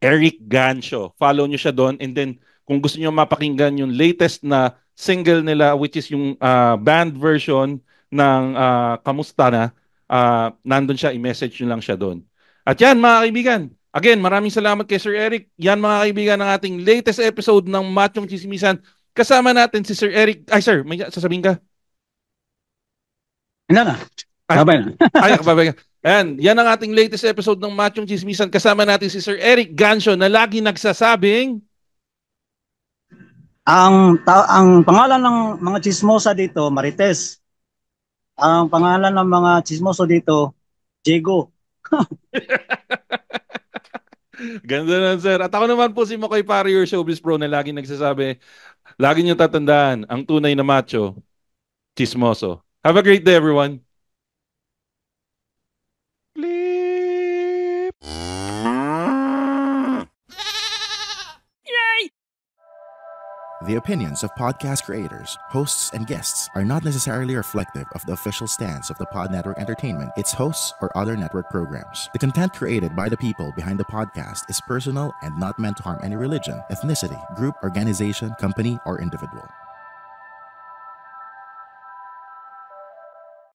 Speaker 3: Eric Gancho. Follow nyo siya doon. And then, kung gusto nyo mapakinggan yung latest na single nila, which is yung band version ng Kamusta Na, nandun siya, i-message nyo lang siya doon. At yan, mga kaibigan. Again, maraming salamat kay Sir Eric. Yan, mga kaibigan, ng ating latest episode ng Machong Chismisan. Kasama natin si Sir Eric. Ay, sir, may sasabihin ka?
Speaker 4: Hindi na. Babay na.
Speaker 3: Babay ka. Yan ang ating latest episode ng Machong Chismisan. Kasama natin si Sir Eric Gancho na lagi nagsasabing
Speaker 4: ang pangalan ng mga chismosa dito, Marites. Ang pangalan ng mga chismoso dito, Diego.
Speaker 3: Ganda na, sir. At ako naman po si Makoy Pare, your showbiz bro na laging nagsasabi, lagi niyo tatandaan, ang tunay na macho, chismoso. Have a great day, everyone. Flip.
Speaker 2: Yay! The opinions of podcast creators, hosts, and guests are not necessarily reflective of the official stance of the Pod Network Entertainment, its hosts, or other network programs. The content created by the people behind the podcast is personal and not meant to harm any religion, ethnicity, group, organization, company, or individual.